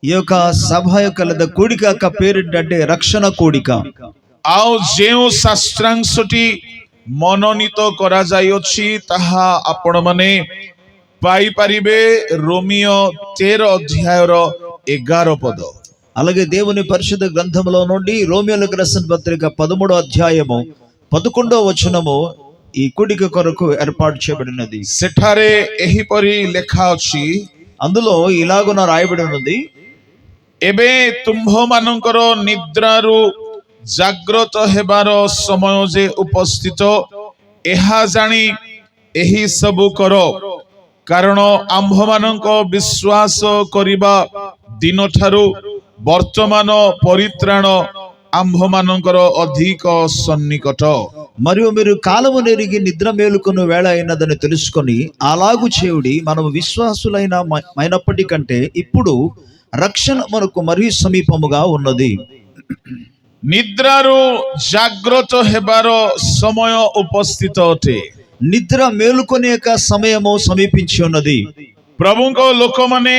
ఈ యొక్క సభ యొక్క లేదా కూడిక యొక్క పేరేంటంటే రక్షణ కూడిక. ଆଉ ଯେଉଁ ଶାସ୍ତ୍ରାଂଶଟି ମନୋନୀତ କରାଯାଇଅଛି ତାହା ଆପଣମାନେ ପାଇପାରିବେ ରୋମିଓ 13 ଅଧ୍ୟାୟର 11 ପଦ. అలాగే దేవుని పరిశుద్ధ గ్రంథంలో నుండి రోమియోలకు రాసిన పత్రిక 13వ అధ్యాయము 11వ వచనము ఈ కూడిక కొరకు ఏర్పాటు చేయబడినది. ସେଠାରେ ଏହିପରି ଲେଖା ଅଛି, అందులో ఇలాగున రాయబడి ఉన్నది, ଏବେ ତୁମ୍ଭମାନଙ୍କର ନିଦ୍ରାରୁ ଜାଗ୍ରତ ହେବାର ସମୟ ଯେ ଉପସ୍ଥିତ, ଏହା ଜାଣି ଏହି ସବୁ କର, କାରଣ ଆମ୍ଭମାନଙ୍କ ବିଶ୍ୱାସ କରିବା ଦିନଠାରୁ ବର୍ତ୍ତମାନ ପରିତ୍ରାଣ ଆମ୍ଭମାନଙ୍କର ଅଧିକ ସନ୍ନିକଟ. మరియు మీరు కాలము నెరిగి నిద్ర మేలుకొను వేళ అయినదని తెలుసుకొని అలాగు చేయుడి. మనము విశ్వాసులైనప్పటికంటే ఇప్పుడు రక్షణ మనకు మరీ సమీపముగా ఉన్నది. ନିଦ୍ରାରୁ ଜାଗ୍ରତ ହେବାର ସମୟ ଉପସ୍ଥିତ ଅଟେ. నిద్ర మేలుకొనే యొక్క సమయము సమీపించి ఉన్నది. ପ୍ରଭୁଙ୍କ ଲୋକମାନେ,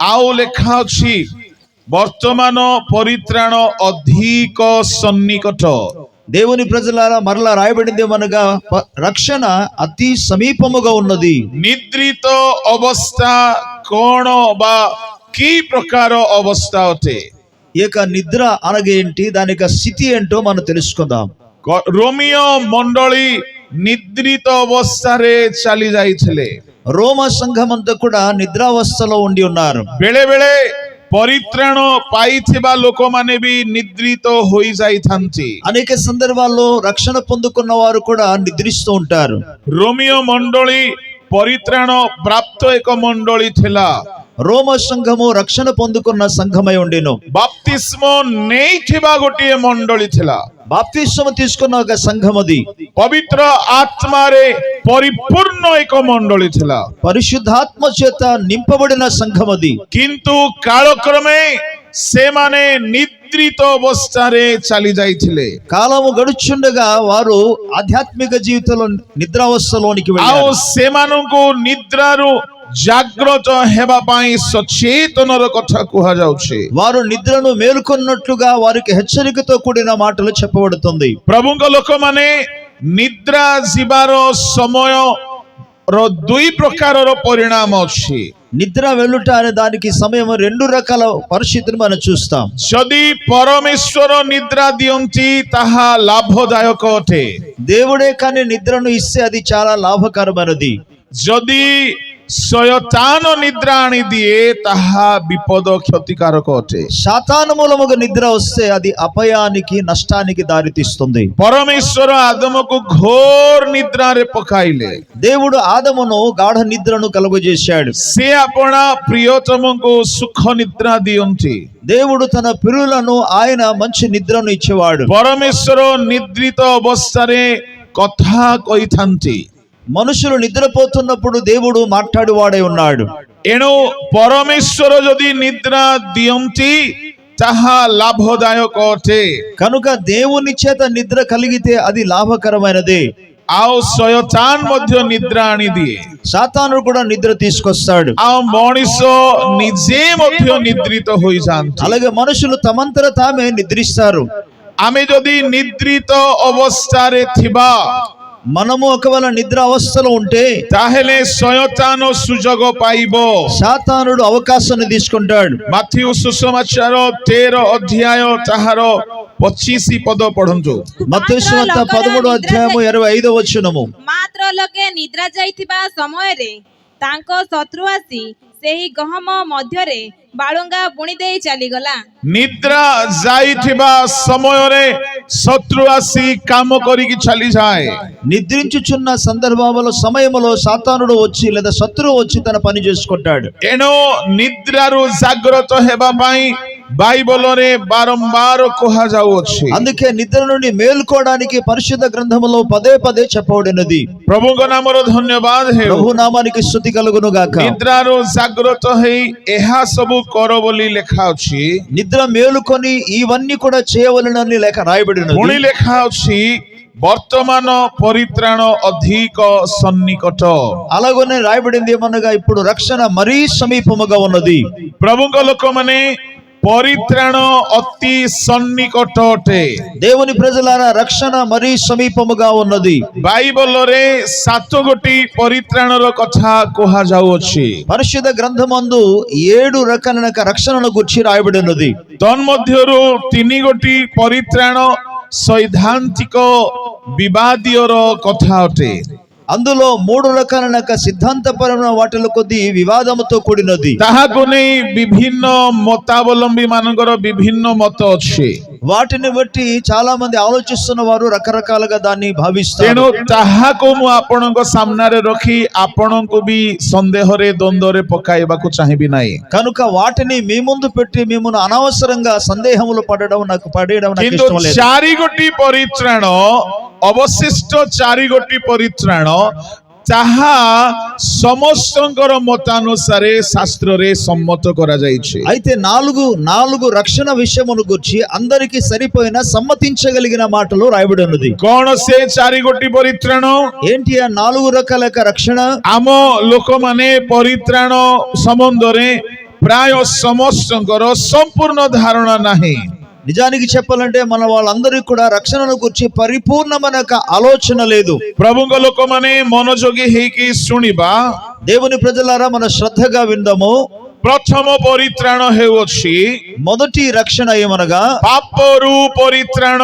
ଆଉ ଲେଖା ଅଛି ବର୍ତ୍ତମାନ ପରିତ୍ରାଣ ଅଧିକ ସନ୍ନିକଟ. దేవుని ప్రజలారా మరలా రాయబడింది ఏమనగా రక్షణ అతి సమీపముగా ఉన్నది. ନିଦ୍ରିତ ଅବସ୍ଥା କଣ ବା କି ପ୍ରକାର ଅବସ୍ଥା ଅଟେ? ఈ యొక్క నిద్ర అనగేంటి, దాని యొక్క స్థితి ఏంటో మనం తెలుసుకుందాం. ରୋମିଓ ମଣ୍ଡଳୀ ନିଦ୍ରିତ ଅବସ୍ଥାରେ ଚାଲି ଯାଇଥିଲେ. రోమ సంఘం అంతా కూడా నిద్రావస్థలో ఉండి ఉన్నారు. ବେଳେ ବେଳେ ପରିତ୍ରାଣ ପାଇଥିବା ଲୋକମାନେ ବି ନିଦ୍ରିତ ହୋଇଯାଇଥାନ୍ତି. అనేక సందర్భాల్లో రక్షణ పొందుకున్న వారు కూడా నిద్రిస్తూ ఉంటారు. ରୋମିଓ ମଣ୍ଡଳୀ ପରିତ୍ରାଣ ପ୍ରାପ୍ତ ଏକ ମଣ୍ଡଳୀ ଥିଲା. రోమ సంఘము రక్షణ పొందుకున్న సంఘమై ఉండెను. ବାପ୍ତିସ୍ମ ନେଇଥିବା ଗୋଟିଏ ମଣ୍ଡଳୀ ଥିଲା. బాప్తిస్మ తీసుకున్న ఒక సంఘం అది. ପବିତ୍ର ఆత్మాରେ ପରିପୂର୍ଣ୍ଣ ଏକ ମଣ୍ଡଳୀ ଥିଲା. పరిశుద్ధాత్మ చేత నింపబడిన సంఘం అది. କିନ୍ତୁ కాలక్రమే ସେମାନେ నిద్రిత ଅବସ୍ଥାରେ ଚାଲି ଯାଇଥିଲେ. కాలము గడుచుండగా వారు ఆధ్యాత్మిక జీవితంలో నిద్రావస్థలోనికి ଆଉ వెళ్ళారు. ସେମାନଙ୍କୁ ନିଦ୍ରାରୁ ଜାଗ୍ରତ ହେବା ପାଇଁ ସଚେତନର କଥା କୁହାଯାଉଛି. వారు నిద్రను మేలుకొన్నట్లుగా వారికి హెచ్చరికతో కూడిన మాటలు చెప్పబడుతుంది. ପ୍ରଭୁଙ୍କ ଲୋକମାନେ ନିଦ୍ରା ଯିବାର ସମୟର ଦୁଇ ପ୍ରକାରର ପରିଣାମ ଅଛି. నిద్ర వెళ్ళుట అనే దానికి సమయం రెండు రకాల పరిస్థితిని మనం చూస్తాం. ଯଦି ପରମେଶ୍ୱର ନିଦ୍ରା ଦିଅନ୍ତି ତାହା ଲାଭଦାୟକ ଅଟେ. దేవుడే కానీ నిద్రను ఇస్తే అది చాలా లాభకరమైనది. ଯଦି ଶୟତାନ ନିଦ୍ରା ଆଣିଦିଏ ତାହା ବିପଦ କ୍ଷତିକାରକ ଅଟେ. సాతాను మూలముగా నిద్ర వస్తే అది అపాయానికి నష్టానికి దారితీస్తుంది. ପରମେଶ୍ୱର ଆଦମକୁ ଘୋର ନିଦ୍ରାରେ ପକାଇଲେ. దేవుడు ఆదమును గాఢ నిద్రను కలుగజేశాడు. ସେ ଆପଣା ପ୍ରିୟତମଙ୍କୁ ସୁଖ ନିଦ୍ରା ଦିଅନ୍ତି. దేవుడు తన ప్రియులను ఆయన మంచి నిద్రను ఇచ్చేవాడు. ପରମେଶ୍ୱର ନିଦ୍ରିତ ଅବସ୍ଥାରେ କଥା କହିଥାନ୍ତି. మనుషులు నిద్రపోతున్నప్పుడు దేవుడు మాట్లాడేవాడై ఉన్నాడు. ଏଣୁ ପରମେଶ୍ୱର ଯଦି ନିଦ୍ରା ଦିଅନ୍ତି ତାହା ଲାଭଦାୟକ ଅଟେ. కనుక దేవుని చేత నిద్ర కలిగితే అది లాభకరమైనదే. ଆଉ ଶୟତାନ ମଧ୍ୟ ନିଦ୍ରା ଆଣିଦିଏ. సాతానుడు కూడా నిద్ర తీసుకొస్తాడు. ଆଉ ମଣିଷ ନିଜେ ମଧ୍ୟ ନିଦ୍ରିତ ହୋଇଯାଆନ୍ତି. అలాగే మనుషులు తమంతర తామే నిద్రిస్తారు. ଆମେ ଯଦି ନିଦ୍ରିତ ଅବସ୍ଥାରେ ଥିବା, మనము ఒకవేళ నిద్ర అవస్థలో ఉంటే ତାହେଲେ ଶୟତାନ ସୁଯୋଗ ପାଇବ. సాతానుడు అవకాశాన్ని తీసుకుంటాడు. ମାଥିଉ ସୁସମାଚାର 13 ଅଧ୍ୟାୟ ତାହାର 25 ପଦ ପଢନ୍ତୁ. మత్తయి సువార్త 13వ అధ్యాయము 25వ వచనము. ମାତ୍ର ଲୋକେ ନିଦ୍ରା ଯାଇଥିବା ସମୟରେ ତାଙ୍କ ଶତ୍ରୁ ଆସି ସେହି ଗହମ ମଧ୍ୟରେ ବାଳୁଙ୍ଗା ବୁଣି ଦେଇ ଚାଲିଗଲା. ନିଦ୍ରା ଯାଇଥିବା ସମୟରେ ଶତ୍ରୁ ଆସି କାମ କରିକି ଚାଲିଯାଏ. నిద్రించుచున్న సందర్భంలో సమయంలో సాతానుడు వచ్చి లేదా శత్రువు వచ్చి తన పని చేసుకుంటాడు. ଏଣୁ ନିଦ୍ରାରୁ ଜାଗ୍ରତ ହେବା ପାଇଁ బైబిల్లోనే బారంబార కుహాజావచ్చు. అందుకే నిద్ర నుండి మేల్కోవడానికి పరిశుద్ధ గ్రంథములో పదే పదే చెప్పబడినది. ప్రభుଙ୍କ నామର ଧନ୍ୟବାଦ ହେଉ. ప్రభు నామానికి స్తుతి కలుగును గాక. నిద్రాରୁ ଜାଗ୍ରତ ହେଇ ଏହା ସବୁ କର ବୋଲି ଲେଖା ଅଛି. నిద్ర మేలుకొని ఇవన్నీ కూడా చేయవలెనని లేఖ రాయబడినది. ପୁଣି ଲେଖା ଅଛି ବର୍ତ୍ତମାନ ପରିତ୍ରାଣ ଅଧିକ ସନ୍ନିକଟ। అలాగనే రాయబడింది ఏమనగా ఇప్పుడు రక్షణ మరీ సమీపముగా ఉన్నది. ପ୍ରଭୁଙ୍କ ଲୋକମାନେ ପରିତ୍ରାଣ ଅତି ସନ୍ନିକଟ ଅଟେ। దేవుని ప్రజలారా రక్షణ మరీ సమీపముగా ఉన్నది. ବାଇବଲରେ 7 ଗୋଟି ପରିତ୍ରାଣର କଥା କୁହାଯାଉଅଛି। పరిశుద్ధ గ్రంథమందు 7 రకాలైన రక్షణను గురించి రాయబడి ఉన్నది. ତନ୍ମଧ୍ୟରୁ 3 ଗୋଟି ପରିତ୍ରାଣ ସୈଦ୍ଧାନ୍ତିକ ବିବାଦୀୟର କଥା ଅଟେ। అందులో 3 రకాలైన సిద్ధాంతపరమైన వాటిలో కొద్ది వివాదముతో కూడినది. ତାହାକୁ ନେଇ ବିଭିନ୍ନ ମତାବଲମ୍ବୀ ମାନଙ୍କର ବିଭିନ୍ନ ମତ ଅଛି। వాటిని బట్టి చాలా మంది ఆలోచిస్తున్న వారు రకరకాలుగా దాన్ని భావిస్తారు. ତେଣୁ ତାହାକୁ ମୁଁ ଆପଣଙ୍କ ସାମ୍ନାରେ ରଖି ଆପଣଙ୍କୁ ବି ସନ୍ଦେହରେ ଦ୍ୱନ୍ଦ୍ୱରେ ପକାଇବାକୁ ଚାହିଁବି ନାହିଁ। కనుక వాటిని మీ ముందు పెట్టి మిమ్మల్ని అనవసరంగా సందేహములు పడడం నాకు କିନ୍ତୁ ఇష్టం లేదు. 4 ଗୋଟି ପରିତ୍ରାଣ, ଅବଶିଷ୍ଟ 4 ଗୋଟି ପରିତ୍ରାଣ, ତାହା ସମସ୍ତଙ୍କର ମତାనుସାରେ ଶାସ୍ତ୍ରରେ ସମ୍ମତ କରାଯାଇଛି। అయితే నాలుగు రక్షణ విషయమును గురించి అందరికీ సరిపోయిన సమ్మతించగలిగిన మాటలు రాయబడి ఉన్నది. କଣ ସେ 4 ଗୋଟି ପରିତ୍ରାଣ? ఏంటి ఆ 4 రకాల రక్షణ? ଆମ ଲୋକମାନେ ପରିତ୍ରାଣ ସମ୍ବନ୍ଧରେ ପ୍ରାୟ ସମସ୍ତଙ୍କର ସମ୍ପୂର୍ଣ୍ଣ ଧାରଣା ନାହିଁ। నిజానికి చెప్పాలంటే మన వాళ్ళందరికీ కూడా రక్షణను గురించి పరిపూర్ణమైన ఆలోచన లేదు. ପ୍ରଭୁଙ୍କ ଲୋକମାନେ ମନୋଯୋଗୀ ହେଇକି ଶୁଣିବା। దేవుని ప్రజలారా మన శ్రద్ధగా విందాము. ପ୍ରଥମ ପରିତ୍ରାଣ ହେଉଅଛି మొదటి రక్షణ ఏమనగా ପାପରୁ ପରିତ୍ରାଣ।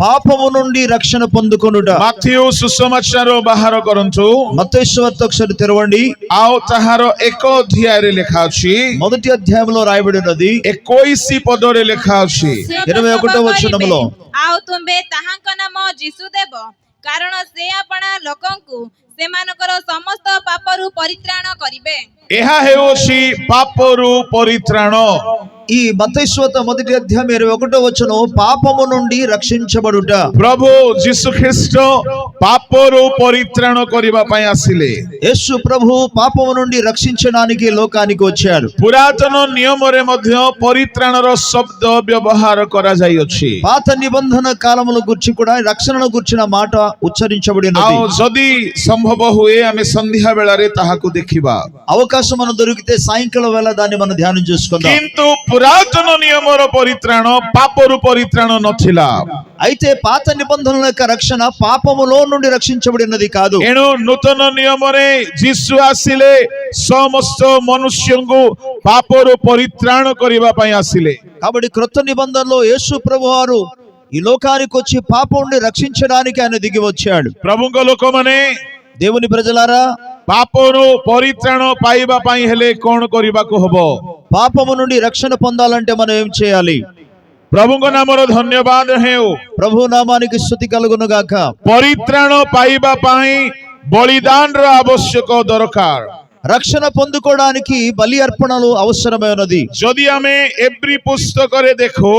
పాపము నుండి రక్షణ పొందుకొనుట. ମାଥିଉ ସୁସମାଚାର ବାହାର କରନ୍ତୁ। మత్తయి సువార్త ఒకసారి తెరవండి. ଆଉ ତାହାର 1 ଅଧ୍ୟାୟରେ ଲେଖା ଅଛି, మొదటి అధ్యాయంలో రాయబడి ఉన్నది. 21 ପଦରେ ଲେଖା ଅଛି। 21వ వచనములో ଆଉ ତୁମ୍ଭେ ତାହାଙ୍କ ନାମ ଯୀଶୁ ଦେବ, କାରଣ ସେ ଆପଣା ଲୋକଙ୍କୁ ସେମାନଙ୍କର ସମସ୍ତ ପାପରୁ ପରିତ୍ରାଣ କରିବେ। ଏହା ହେଉଛି ପାପରୁ ପରିତ୍ରାଣ। ఈ మత్తయి సువార్త మొదటి అధ్యాయం 21వ వచనం పాపము నుండి రక్షించబడుట. ପ୍ରଭୁ ଯୀଶୁ ଖ୍ରୀଷ୍ଟ ପାପରୁ ପରିତ୍ରାଣ କରିବା ପାଇଁ ଆସିଲେ। యేసు ప్రభు పాపము నుండి రక్షించడానికి లోకానికి వచ్చాడు. ପୁରାତନ ନିୟମରେ ମଧ୍ୟ ପରିତ୍ରାଣର ଶବ୍ଦ ବ୍ୟବହାର କରାଯାଇଅଛି। పాత నిబంధన కాలముల గురించి కూడా రక్షణను గురించిన మాట ఉచ్చరించబడినది. ଆଉ ଯଦି ସମ୍ଭବ ହୁଏ ଆମେ ସନ୍ଧ୍ୟା ବେଳାରେ ତାହାକୁ ଦେଖିବା। అవకాశం మనకు దొరికితే సాయంకాలం వేళ దాన్ని మనం ధ్యానం చేసుకుందాం. କିନ୍ତୁ ପୁରାତନ ନିୟମର ପରିତ୍ରାଣ ପାପରୁ ପରିତ୍ରାଣ ନଥିଲା। అయితే పాత నిబంధనల యొక్క రక్షణ పాపములో నుండి రక్షించబడినది కాదు. ଏଣୁ ନୂତନ ନିୟମରେ ଯୀଶୁ ଆସିଲେ ସମସ୍ତ ମନୁଷ୍ୟଙ୍କୁ ପାପରୁ ପରିତ୍ରାଣ କରିବା ପାଇଁ ଆସିଲେ। కాబట్టి క్రొత్త నిబంధనలో యేసు ప్రభు వారు ఈ లోకానికి వచ్చి పాపం నుండి రక్షించడానికి ఆయన దిగి వచ్చాడు. ପ୍ରଭୁଙ୍କ ଲୋକମାନେ దేవుని ప్రజలారా, ପାପରୁ ପରିତ୍ରାଣ ପାଇବା ପାଇଁ ହେଲେ କଣ କରିବାକୁ ହବ? పాపము నుండి రక్షణ పొందాలంటే మనం ఏం చేయాలి? ପ୍ରଭୁଙ୍କ ନାମର ଧନ୍ୟବାଦ ହେଉ। ప్రభు నామానికి స్తుతి కలుగును గాక. ପରିତ୍ରାଣ ପାଇବା ପାଇଁ ବଳିଦାନର ଆବଶ୍ୟକ ଦରକାର। రక్షణ పొందుకోవడానికి బలి అర్పణలు అవసరమైనది. ଯଦି ଆମେ ଏବ୍ରୀ ପୁସ୍ତକରେ ଦେଖୁ,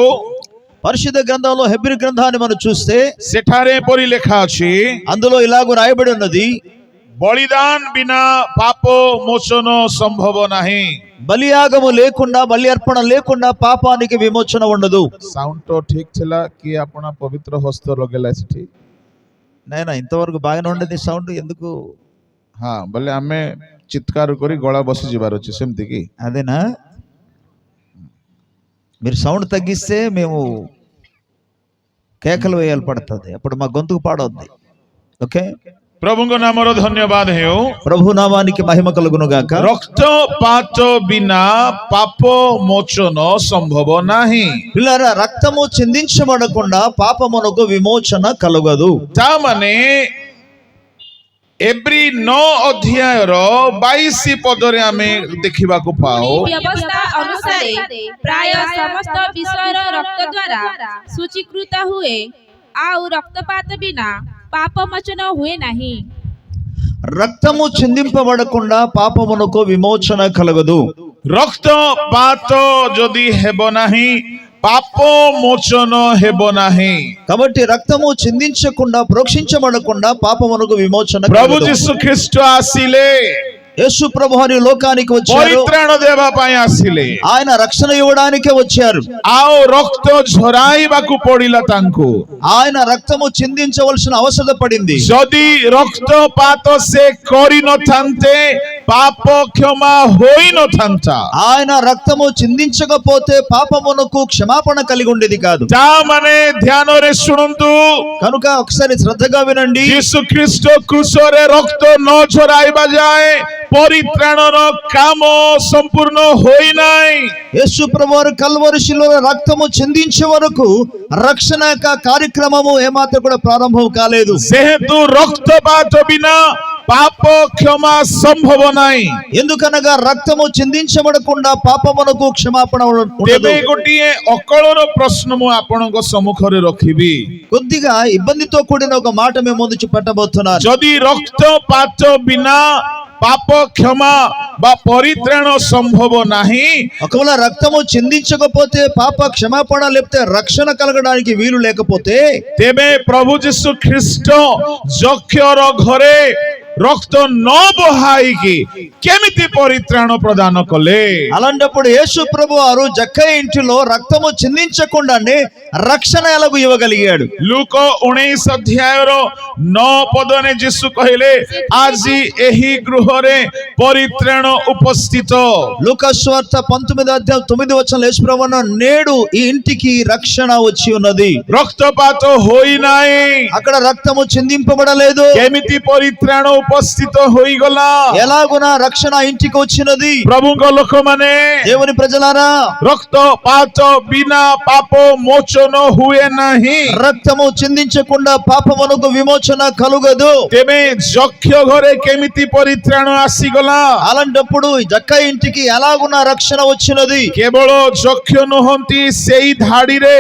పరిశుద్ధ గ్రంథంలో హెబ్రీ గ్రంథాన్ని మనం చూస్తే ସେଠାରେ ଏପରି ଲେଖା ଅଛି, అందులో ఇలాగ రాయబడి ఉన్నది, ବଳିଦାନ ବିନା ପାପ ମୋଚନ ସମ୍ଭବ ନାହିଁ। బలియాగము లేకుండా, బలి అర్పణ లేకుండా పాపానికి విమోచన ఉండదు. ସାଉଣ୍ଡ ତ ଠିକ ଥିଲା କି ଆପଣ ପବିତ୍ର ହସ୍ତ ଲଗେଇଲା ସେଠି? నాయనా ఇంతవరకు బాగానే ఉండేది సౌండ్, ఎందుకు? ହଁ ବୋଲେ ଆମେ ଚିତ୍କାର କରି ଗଳା ବସି ଯିବାର ଅଛି, ସେମିତି କି? అదేనా? మీరు సౌండ్ తగ్గిస్తే మేము కేకలు వేయాలి పడుతుంది, అప్పుడు మా గొంతుకు పాడవుద్ది. ఓకే, ପ୍ରଭୁଙ୍କ ନାମର ଧନ୍ୟବାଦ ହେଉ। ప్రభు నామానికి మహిమ కలుగును గాక. ରକ୍ତପାତ ବିନା ପାପ ମୋଚନ ସମ୍ଭବ ନାହିଁ। పిల్లరా, రక్తము చిందించబడకుండా పాపమునకు విమోచన కలుగదు. ତା ମାନେ ଏବ୍ରୀ 9 ଅଧ୍ୟାୟର 22 ପଦରେ ଆମେ ଦେଖିବାକୁ ପାଉ, ବ୍ୟବସ୍ଥା ଅନୁସାରେ ପ୍ରାୟ ସମସ୍ତ ବିଷୟର ରକ୍ତ ଦ୍ୱାରା ସୂଚୀକୃତ ହୁଏ, ଆଉ ରକ୍ତପାତ ବିନା పాప మోచన ହୁଏ ନାହିଁ। రక్తము చిందింపబడకుండా పాపమునకు విమోచన కలగదు. ରକ୍ତପାତ ଯଦି ହେବ ନାହିଁ ପାପ ମୋଚନ ହେବ ନାହିଁ। కాబట్టి రక్తము చిందించకుండా, ప్రోక్షించబడకుండా పాపమునకు విమోచన ପ୍ରଭୁ కలగదు. ଯୀଶୁ ଖ୍ରୀଷ୍ଟ ଆସିଲେ యేసు ప్రభువారు లోకానికి వచ్చారు, ପରିତ୍ରାଣ ଦେବା ପାଇଁ ଆସିଲେ, ఆయన రక్షణ ఇవ్వడానికే వచ్చారు. ଆଉ ରକ୍ତ ଝରାଇବାକୁ ପଡିଲା ତାଙ୍କୁ। ఆయన రక్తము చిందించవలసిన అవసరం పడింది. ଯଦି ରକ୍ତପାତ ସେ କରିନଥାନ୍ତେ ପାପ କ୍ଷମା ହୋଇନଥାନ୍ତା। ఆయన రక్తము చిందించకపోతే పాపమునకు క్షమాపణ కలిగి ఉండేది కాదు. ତା ମାନେ ଧ୍ୟାନରେ ଶୁଣନ୍ତୁ, కనుక ఒకసారి శ్రద్ధగా వినండి. ଯୀଶୁ ଖ୍ରୀଷ୍ଟ କ୍ରୁଶରେ ରକ୍ତ ନ ଝରାଇବା ଯାଏ ପରିତ୍ରାଣର କାମ ସମ୍ପୂର୍ଣ୍ଣ ହୋଇନାହିଁ। యేసు ప్రభువారు కల్వరి శిలువలో రక్తము చిందించే వరకు రక్షణ యొక్క కార్యక్రమము ఏమాత్రం కూడా ప్రారంభం కాలేదు. ଯେହେତୁ ରକ୍ତପାତ ବିନା ପାପ କ୍ଷମା ସମ୍ଭବ ନାହିଁ, ఎందుకనగా రక్తము చిందించబడకుండా పాపమునకు క్షమాపణ ఉండదు. ତେବେ ଗୋଟିଏ ଅକଳର ପ୍ରଶ୍ନ ମୁଁ ଆପଣଙ୍କ ସମ୍ମୁଖରେ ରଖିବି। కొద్దిగా ఇబ్బందితో కూడిన ఒక మాట మేము ముందు పెట్టబోతున్నాను. ଯଦି ରକ୍ତପାତ ବିନା ପାପ କ୍ଷମା ବା ପରିତ୍ରାଣ ସମ୍ଭବ ନାହିଁ, ఒకవేళ రక్తము చిందించకపోతే పాప క్షమాపణ లేకపోతే రక్షణ కలగడానికి వీలు లేకపోతే ତେବେ ପ୍ରଭୁ ଯୀଶୁ ଖ୍ରୀଷ୍ଟ ଯକ୍ଷର ଘରେ ରକ୍ତ ନ ବହାଇକି କେମିତି ପରିତ୍ରାଣ ପ୍ରଦାନ କଲେ? అలాంటప్పుడు యేసు ప్రభువారు జక్కయ్య ఇంటిలో రక్తము చిందించకుండానే రక్షణ ఎలాగూ ఇవ్వగలిగాడు? ଲୁକ 19 ଅଧ୍ୟାୟର 9 ପଦରେ ଯୀଶୁ କହିଲେ, ଆଜି ଏହି ଗୃହରେ ପରିତ୍ରାଣ ଉପସ୍ଥିତ। లూకాసు సువార్త 19వ అధ్యాయం 9వ వచనంలో యేసు ప్రభువు అన్నాడు, నేడు ఈ ఇంటికి రక్షణ వచ్చి ఉన్నది. ରକ୍ତପାତ ହୋଇନାହିଁ, అక్కడ రక్తము చిందింపబడలేదు. କେମିତି ପରିତ୍ରାଣ ଉପସ୍ଥିତ ହୋଇଗଲା? ఎలాగున రక్షణ ఇంటికి వచ్చినది? ପ୍ରଭୁଙ୍କ ଲୋକମାନେ, దేవుని ప్రజలారా, ରକ୍ତପାତ ବିନା ପାପ ମୋଚନ ହୁଏ ନାହିଁ। రక్తము చిందించకుండా పాపమునకు విమోచన కలుగదు. ତେବେ ଯକ୍ଷ ଘରେ କେମିତି ପରିତ୍ରାଣ ଆସିଗଲା? అలాంటప్పుడు జక్కయ్య ఇంటికి ఎలాగున రక్షణ వచ్చినది? କେବଳ ଯକ୍ଷ ନୁହନ୍ତି, ସେଇ ଧାଡିରେ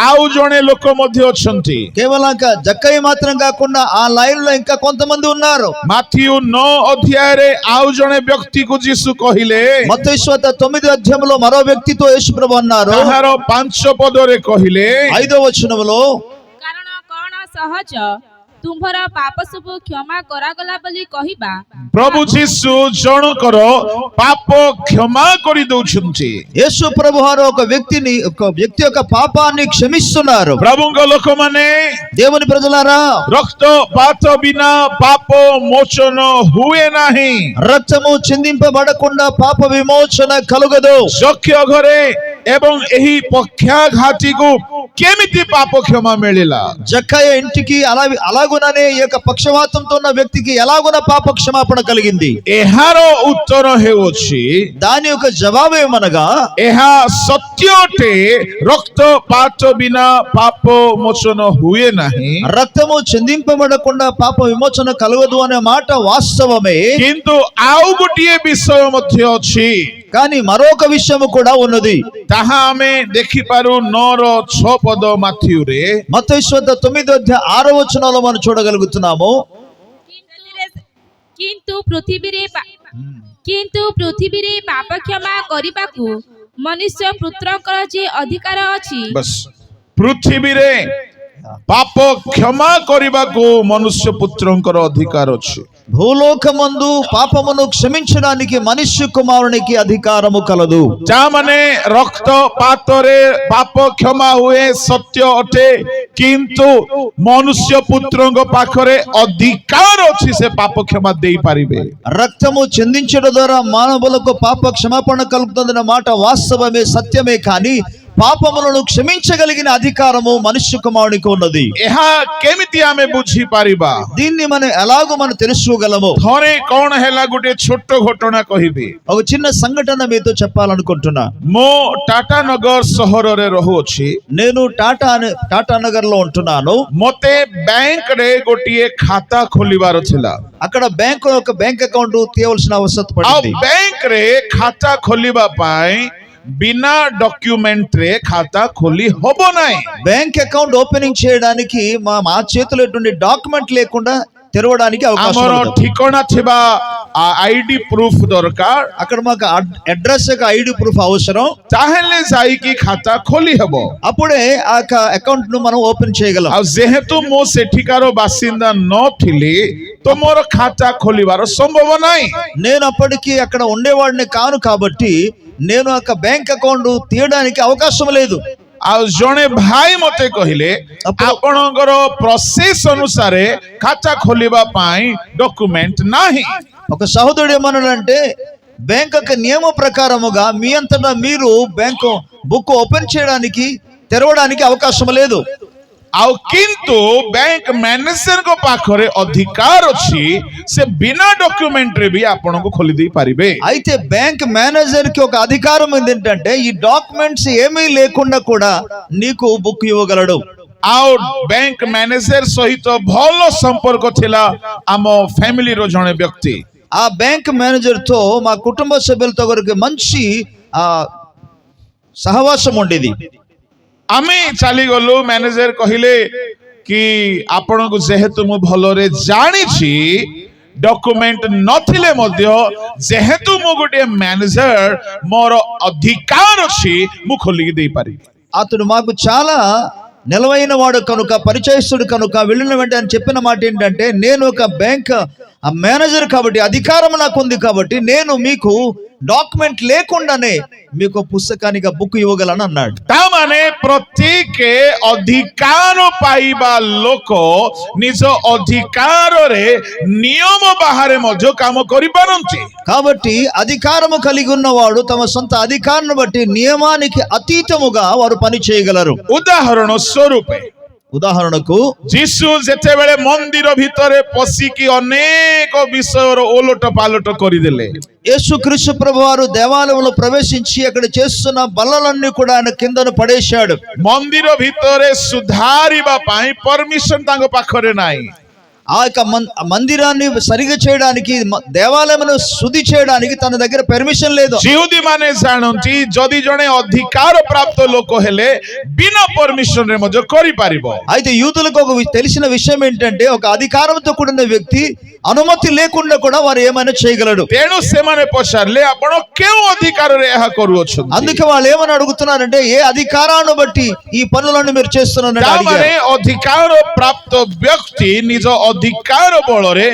ଆଉ ଜଣେ ଲୋକ ମଧ୍ୟ ଅଛନ୍ତି। కేవలం జక్కయ్య మాత్రం కాకుండా ఆ లైన్ లో ఇంకా కొంతమంది ఉన్నారు. ମାଥିଉ 9 ଅଧ୍ୟାୟରେ ଆଉ ଜଣେ ବ୍ୟକ୍ତିକୁ ଯୀଶୁ କହିଲେ, మత్తయి సువార్త 9వ అధ్యాయంలో మరో వ్యక్తితో యేసు ప్రభు అన్నారు. ତାହାର 5 ପଦରେ କହିଲେ, 5వ వచనంలో, କାରଣ କଣ ସହଜ ତୁମ୍ଭର ପାପ ସବୁ କ୍ଷମା କରାଗଲା ବୋଲି କହିବା। ପ୍ରଭୁ ଯୀଶୁ ଜଣଙ୍କର ପାପ କ୍ଷମା କରିଦଉଛନ୍ତି। యేసు ప్రభువారు ఒక వ్యక్తి యొక్క పాపాన్ని క్షమిస్తున్నారు. ପ୍ରଭୁଙ୍କ ଲୋକମାନେ, దేవుని ప్రజలారా, ରକ୍ତପାତ ବିନା ପାପ ମୋଚନ ହୁଏ ନାହିଁ। రక్తము చిందింపబడకుండా పాప విమోచన కలుగదు. ଯକ୍ଷ ଘରେ ଏବଂ ଏହି ପକ୍ଷାଘାତୀକୁ କେମିତି ପାପ କ୍ଷମା ମିଳିଲା? జక్కయ్య ఇంటికి అలాగుననే ఈ యొక్క పక్షవాతంతో ఉన్న వ్యక్తికి ఎలాగున పాప క్షమాపణ కలిగింది? ଏହାର ଉତ୍ତର ହେଉଅଛି, దాని యొక్క జవాబు ఏమనగా, ଏହା ସତ୍ୟ ଅଟେ, ରକ୍ତପାତ ବିନା ପାପ ମୋଚନ ହୁଏ ନାହିଁ। రక్తము చిందింపబడకుండా పాప విమోచన కలగదు అనే మాట వాస్తవమే. କିନ୍ତୁ ଆଉ ଗୋଟିଏ ବିଷୟ ମଧ୍ୟ ଅଛି, కానీ మరొక విషయం కూడా ఉన్నది. ତାହା ଆମେ ଦେଖିପାରୁ 9:6 ପଦ ମାଥିଉରେ। మత్తయి సువార్త 9వ అధ్యాయం 6వ వచనంలో మనం చూడగలుగుతున్నాము. କିନ୍ତୁ ପୃଥିବୀରେ ପାପ କ୍ଷମା କରିବାକୁ ମନୁଷ୍ୟ ପୁତ୍ରଙ୍କର ଯେ ଅଧିକାର ଅଛି, ବସ୍, ପୃଥିବୀରେ ପାପ କ୍ଷମା କରିବାକୁ ମନୁଷ୍ୟ ପୁତ୍ରଙ୍କର ଅଧିକାର ଅଛି। భూలోకమందు పాపమును క్షమించడానికి మనుష్య కుమారునికి అధికారము కలదు. ତାମାନେ ରକ୍ତପାତରେ ପାପ କ୍ଷମା ହୁଏ ସତ୍ୟ ଅଟେ, କିନ୍ତୁ ମନୁଷ୍ୟ ପୁତ୍ରଙ୍କ ପାଖରେ ଅଧିକାର ଅଛି, ସେ ପାପ କ୍ଷମା ଦେଇପାରିବେ। రక్తము చిందించడం ద్వారా మానవులకు పాప క్షమాపణ కలుగుతుందన్న మాట వాస్తవమే, సత్యమే. కానీ పాపములను క్షమించగలిగిన అధికారము మనుష్య కుమారునికి ఉన్నది. ଏହା କେମିତି ଆମେ ବୁଝିପାରିବା? దీన్ని మనం ఎలాగో తెలుసుకోగలము? ଥରେ କଣ ହେଲା, ଗୋଟେ ଛୋଟ ଘଟଣା କହିବି। ఒక చిన్న సంఘటన మీతో చెప్పాలనుకుంటున్నా. ମୁଁ ଟାଟାନଗର ସହରରେ ରହୁଅଛି। నేను టాటా నగర్ లో ఉంటున్నాను. ମତେ ବ୍ୟାଙ୍କରେ ଗୋଟିଏ ଖାତା ଖୋଲିବାର ଥିଲା। అక్కడ బ్యాంకు ఒక బ్యాంక్ అకౌంట్ తీయవలసిన అవసరం ଆଉ పడింది. ବ୍ୟାଙ୍କରେ ଖାତା ଖୋଲିବା ପାଇଁ బినా డాక్యుమెంట్ రే ఖాతా ఖోలి హోబో నాయ్। బ్యాంక్ అకౌంట్ ఓపెనింగ్ చేయడానికి మా చేతిలో ఎటువంటి డాక్యుమెంట్ లేకుండా తెరవడానికి అవకాశం ଆମର ఉంది. ଠିକଣା ଥିବା आईडी प्रूफ दरकार అక్కడ మాకు అడ్రస్ యొక్క ఐడి ప్రూఫ్ అవసరం. ताहेले जाइकी खाता खोली हबो అప్పుడే ఆ యొక్క అకౌంట్ ను మనం ఓపెన్ చేయగలం. आ जेहेतु मो सेठिकार बासिंदा नथिली तो मोर खाता खोलिबार संभव नाही. నేను అప్పటికి అక్కడ ఉండేవాడిని కాను కాబట్టి నేను ఒక బ్యాంక్ అకౌంట్ తీయడానికి అవకాశం లేదు. आ जणे भाई मते कहिले आपणकर प्रोसेस अनुसार खाता खोलिबा पाई डॉक्यूमेंट नाही. ఒక సహోదరుడు ఏమన్నాడంటే బ్యాంక్ యొక్క నియమ ప్రకారముగా మీ అంతటా మీరు బ్యాంకు బుక్ ఓపెన్ చేయడానికి తెరవడానికి అవకాశం లేదు. आउ किंतु बैंक मैनेजर को पाखरे अधिकार अछि से बिना डॉक्यूमेंट रे भी आपन को खोली दे पारिबे. అయితే బ్యాంక్ మేనేజర్ కి ఒక అధికారం ఏంటంటే ఈ డాక్యుమెంట్స్ ఏమీ లేకుండా కూడా నీకు బుక్ ఇవ్వగలడు. आउ बैंक मैनेजर सहित भलो संपर्क थिला आम फैमिली रो जणे व्यक्ति. ఆ బ్యాంక్ మేనేజర్ తో మా కుటుంబ సభ్యులతో వరకు మంచి సహవాసం ఉండేది. आमे चली गलु मैनेजर कहिले कि आपण को जेहेतु मु भलोरे जानी छी डॉक्यूमेंट नथिले मध्य जेहेतु मु गोटे मैनेजर मोर अधिकार अछि मु खोली दे पारि. అతడు మాకు చాలా నిలవైన వాడు కనుక పరిచయస్తుడు కనుక వెళ్ళిన వెంటనే చెప్పిన మాట ఏంటంటే నేను ఒక బ్యాంక్ మేనేజర్ కాబట్టి అధికారం నాకు ఉంది కాబట్టి నేను మీకు డాక్యుమెంట్ లేకుండానే మీకు పుస్తకానికి బుక్ ఇవ్వగలను అన్నాడు. ता माने प्रत्येक अधिकार पाइबा लोक निज अधिकार रे नियम बाहरे मध्य काम करि पारंती. కాబట్టి అధికారము కలిగి ఉన్నవాడు తమ సొంత అధికారాన్ని బట్టి నియమానికి అతీతముగా వారు పని చేయగలరు. उदाहरण स्वरूप ఉదాహరణకు जीशु जेतेबेले मंदिर भितरे पसिकी अनेक विषय ओलट पालट करिदेले. యేసుక్రీస్తు ప్రభువారు దేవాలయంలో ప్రవేశించి అక్కడ చేస్తున్న బల్లలన్నీ కూడా ఆయన కిందను పడేశాడు. मंदिर भितरे सुधारिबा पाई परमिशन तांगो पाखरे नाही. ఆ యొక్క మందిరాన్ని సరిగా చేయడానికి దేవాలయమును శుద్ధి చేయడానికి తన దగ్గర పర్మిషన్ లేదు. जिहुदी माने जानंती जदि जणे अधिकार प्राप्त लोक हेले बिना परमिशन रे मजो करि पारिबो. అయితే యూదులకు ఒక తెలిసిన విషయం ఏంటంటే ఒక అధికారంతో కూడిన వ్యక్తి అనుమతి లేకుండా కూడా వారు ఏమైనా చేయగలడు. तेणु से माने पछारले आपण केउ अधिकार रे एहा करूछन. అందుకే వాళ్ళు ఏమని అడుగుతున్నారంటే ఏ అధికారాన్ని బట్టి ఈ పనులను మీరు చేస్తున్నారని ता అడిగారు. माने अधिकार प्राप्त व्यक्ति निज अधिकार बलरे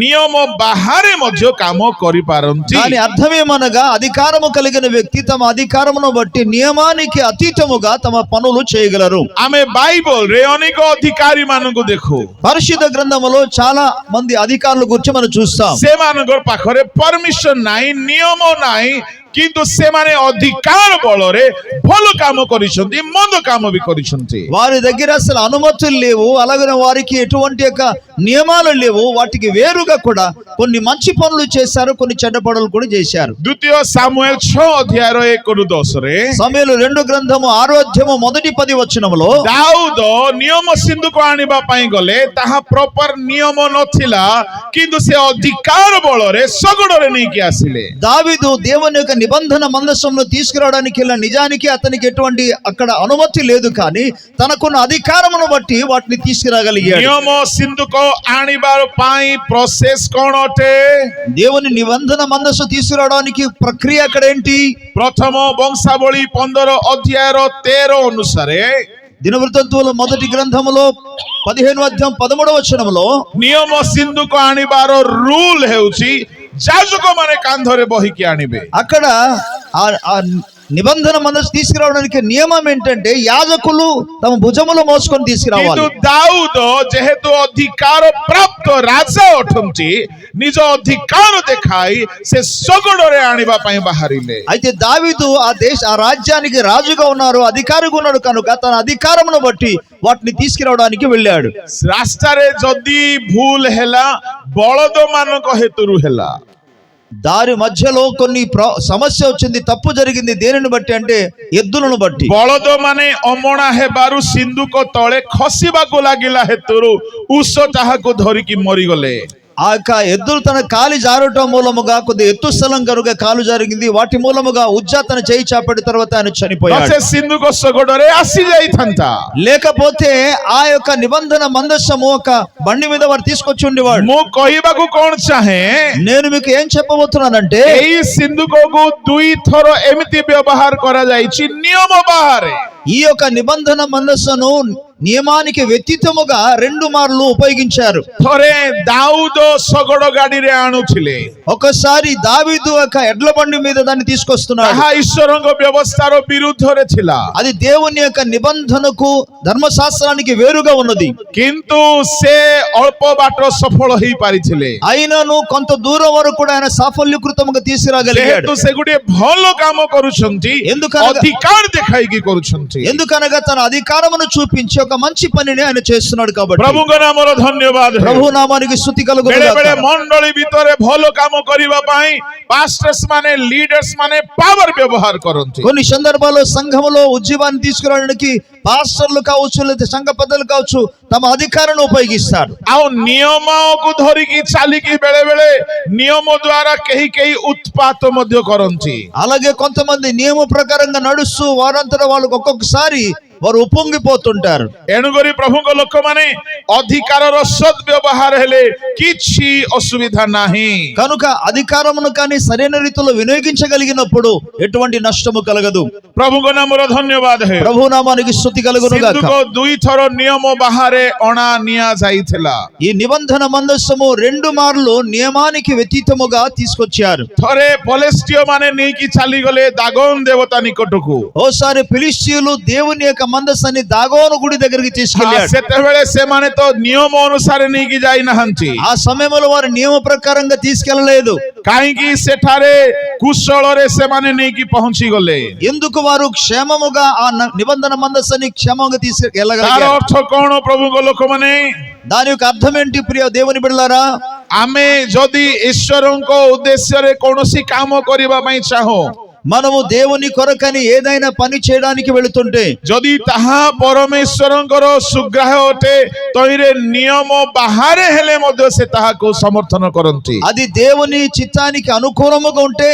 नियम बाहरे मध्य काम करि पारंती. దాని అర్థం ఏమనగా అధికారము కలిగిన వ్యక్తి తమ అధికారమును బట్టి నియమానికి అతీతముగా తమ పనులు చేయగలరు. आमे बाइबल रे अनेक अधिकारी मानकु देखो పరిశుద్ధ గ్రంథములో చాలా మంది అధికారుల గురించి మనం చూస్తాం. से मानकर पाखरे परमिशन नाही नियम नाही किंतु से माने अधिकार बलरे भल काम करिसंती मंद काम भी करिसंती. వారి దగ్గర అసలు అనుమతులు లేవు, అలాగే వారికి ఎటువంటి యొక్క నియమాలు లేవు. వాటికి వేరుగా కూడా కొన్ని మంచి పనులు చేశారు, కొన్ని చెడ్డ పనులు కూడా చేశారు. द्वितीय सामुएल 6 अध्याय 1-10 रे సమూయేలు 2 గ్రంథము 6వ అధ్యాయము మొదటి 10 వచనములో दाऊद नियम सिंधु को आनिबा पई गले ताहा प्रॉपर नियम नथिला किंतु से अधिकार बलरे सगडरे नै कि आसिले. దావీదు దేవుని యొక్క నిబంధన మందసమును తీసుకురావడానికి వెళ్ళిన నిజానికి అతనికి ఎటువంటి అక్కడ అనుమతి లేదు, కానీ తనకున్న అధికారమును బట్టి వాటిని తీసుకురాగలిగాడు. नियम सिंधु को आनिबार पई प्रोसेस कोन अटे. దేవుని నిబంధన మందసు తీసుకురావడానికి ప్రక్రియ అక్కడ ఏంటి? प्रथम वंशावली 15 अध्याय 13 अनुसार దినవృత్తాంతముల మొదటి గ్రంథములో 15వ అధ్యాయం 13వ వచనములో नियम सिंधु को आनिबार रूल हेउची जाजक माने कांधरे बहिकी आनिबे. అక్కడ ఆ నిబంధన మనసు తీసుకురావడానికి నియమం ఏంటంటే యాజకులు తమ భుజములో మోసుకొని తీసుకురావాలి. किंतु दाऊद जेहेतु अधिकार प्राप्त राजा अठंती निज अधिकार देखाई से सगडरे आनिबा पई बाहरिले. అయితే దావీదు ఆ రాజ్యానికి రాజుగా ఉన్నారు, అధికారిగా ఉన్నాడు కనుక తన అధికారమును బట్టి వాటిని తీసుకురావడానికి వెళ్ళాడు. रास्तारे जदी भूल हेला बळद मानक हेतुरु हेला. దారి మధ్యలో కొన్ని సమస్య వచ్చింది, తప్పు జరిగింది. దేనిని బట్టి అంటే ఎద్దులను బట్టి. बळद माने अमणा हेबारु सिंधु को तळे खसिबाकु लागिला हेतुरु उस चाहाकु धरिकी मरि गले. ఆ యొక్క ఎద్దులు తన కాలి జారటం మూలముగా కొద్ది ఎత్తు స్థలం కనుక కాలు జరిగింది, వాటి మూలముగా ఉజ్జా తన చేయి చాపడిన తర్వాత ఆయన చనిపోయాడు. ନଚେତ୍ ସିନ୍ଧୁକ ଶଗଡ଼ରେ ଆସି ଯାଇଥାନ୍ତା। లేకపోతే ఆ యొక్క నిబంధన మందస్సము ఒక బండి మీద వారు తీసుకొచ్చి ఉండేవాడు. ମୁଁ କହିବାକୁ କଣ ଚାହେଁ, నేను మీకు ఏం చెప్పబోతున్నానంటే ଏଇ ସିନ୍ଧୁକକୁ 2 ଥର ଏମିତି ବ୍ୟବହାର କରାଯାଇଛି ନିୟମ ବାହାରେ। ఈ యొక్క నిబంధన మందస్సును నియమానికి వ్యతిరేకముగా 2 మార్లు ఉపయోగించారు. ଥରେ ଦାଉଦ ଶଗଡ଼ ଗାଡ଼ିରେ ଆଣୁଥିଲେ, ఒకసారి దావీదు ఒక ఎడ్ల బండి మీద దాన్ని తీసుకొస్తున్నాడు. ତାହା ଈଶ୍ୱରଙ୍କ ବ୍ୟବସ୍ଥାର ବିରୁଦ୍ଧରେ ଥିଲା, అది దేవుని యొక్క నిబంధనకు ధర్మశాస్త్రానికి వేరుగా ఉన్నది. କିନ୍ତୁ ସେ ଅଳ୍ପ ବାଟ ସଫଳ ହେଇ ପାରିଥିଲେ। అయినను కొంత దూరం వరకు కూడా ఆయన సాఫల్యకృతముగా తీసుకురాగలిగాడు. ଯେହେତୁ ସେ ଗୋଟିଏ ଭଲ କାମ କରୁଛନ୍ତି, ఎందుకనగా ଅଧିକାର ଦେଖାଇକି କରୁଛନ୍ତି। ఎందుకనగా తన అధికారమును చూపించి ఒక మంచి పనిని ఆయన చేస్తున్నాడు కాబట్టి ପ୍ରଭୁଙ୍କ ନାମର ଧନ୍ୟବାଦ। ప్రభు నామానికి స్తుతి కలుగును ବେଳେ ବେଳେ గాక. ମଣ୍ଡଳୀ ଭିତରେ ଭଲ କାମ କରିବା ପାଇଁ ପାଷ୍ଟର୍ସ ମାନେ, ଲିଡର୍ସ ମାନେ ପାୱାର ବ୍ୟବହାର କରନ୍ତି। కొన్ని సందర్భాల్లో సంఘములో ఉద్యమాన్ని తీసుకురావడానికి పాస్టర్లు కావచ్చు లేదా సంఘ పెద్దలు కావచ్చు తమ అధికారాన్ని ఉపయోగిస్తారు. ଆଉ ନିୟମକୁ ଧରିକି ଚାଲିକି ବେଳେ ବେଳେ ନିୟମ ଦ୍ୱାରା କେହି କେହି ଉତ୍ପାତ ମଧ୍ୟ କରନ୍ତି। అలాగే కొంతమంది నియమ ప్రకారంగా నడుస్తూ వారంతటా వాళ్ళకు ఒక్కొక్కసారి వారు ఉప్పొంగిపోతుంటారు. ଏଣୁକରି ପ୍ରଭୁଙ୍କ ଲୋକମାନେ ଅଧିକାରର ସଦ୍ବ୍ୟବହାର ହେଲେ କିଛି ଅସୁବିଧା ନାହିଁ। కనుక అధికారమును కానీ సరైన రీతిలో వినియోగించగలిగినప్పుడు ఎటువంటి నష్టము కలగదు. ପ୍ରଭୁଙ୍କ ନାମର ଧନ୍ୟବାଦ ହେ। ప్రభు నామానికి స్తుతి కలుగును గాక. ସିନ୍ଧୁକ 2 ଥର ନିୟମ ବାହାରେ ଅଣା ନିଆଯାଇଥିଲା। ఈ నిబంధన మందస్సము 2 మార్లు నియమానికి వ్యతిరేకముగా తీసుకొచ్చారు. ଥରେ ପଲେଷ୍ଟିୟ ମାନେ ନେଇକି ଚାଲିଗଲେ ଦାଗୋନ ଦେବତା ନିକଟକୁ। ఓసారి ఫిలిష్తీయులు దేవుని యొక్క మందస్సాన్ని దాగోను గుడి దగ్గరికి తీసుకెళ్లారు. ସେତେବେଳେ ସେମାନେ ତ ନିୟମ ଅନୁସାରେ ନେଇକି ଯାଇନାହାନ୍ତି, ఆ సమయంలో వారు నియమ ప్రకారంగా తీసుకెళ్లలేదు. କାହିଁକି ସେଠାରେ କୁଶଳରେ ସେମାନେ ନେଇକି ପହଞ୍ଚି ଗଲେ। ఎందుకు వారు క్షేమముగా ఆ నిబంధన మందస్సాన్ని క్షేమంగా ତାର తీసుకెళ్ళగలిగారు? ଅର୍ଥ କଣ ପ୍ରଭୁଙ୍କ ଲୋକମାନେ? దాని యొక్క అర్థం ఏంటి ప్రియ దేవుని బిడ్డలారా? ଆମେ ଯଦି ଈଶ୍ୱରଙ୍କ ଉଦ୍ଦେଶ୍ୟରେ କୌଣସି କାମ କରିବା ପାଇଁ ଚାହୁଁ, మనము దేవుని కొరకని ఏదైనా పని చేయడానికి వెళుతుంటే ଯଦି ତାହା ପରମେଶ୍ୱରଙ୍କର ସୁଗ୍ରାହ୍ୟ ଅଟେ, ତହିଁରେ ନିୟମ ବାହାରେ ହେଲେ ମଧ୍ୟ ସେ ତାହାକୁ ସମର୍ଥନ କରନ୍ତି। అది దేవుని చిత్తానికి అనుకూలముగా ఉంటే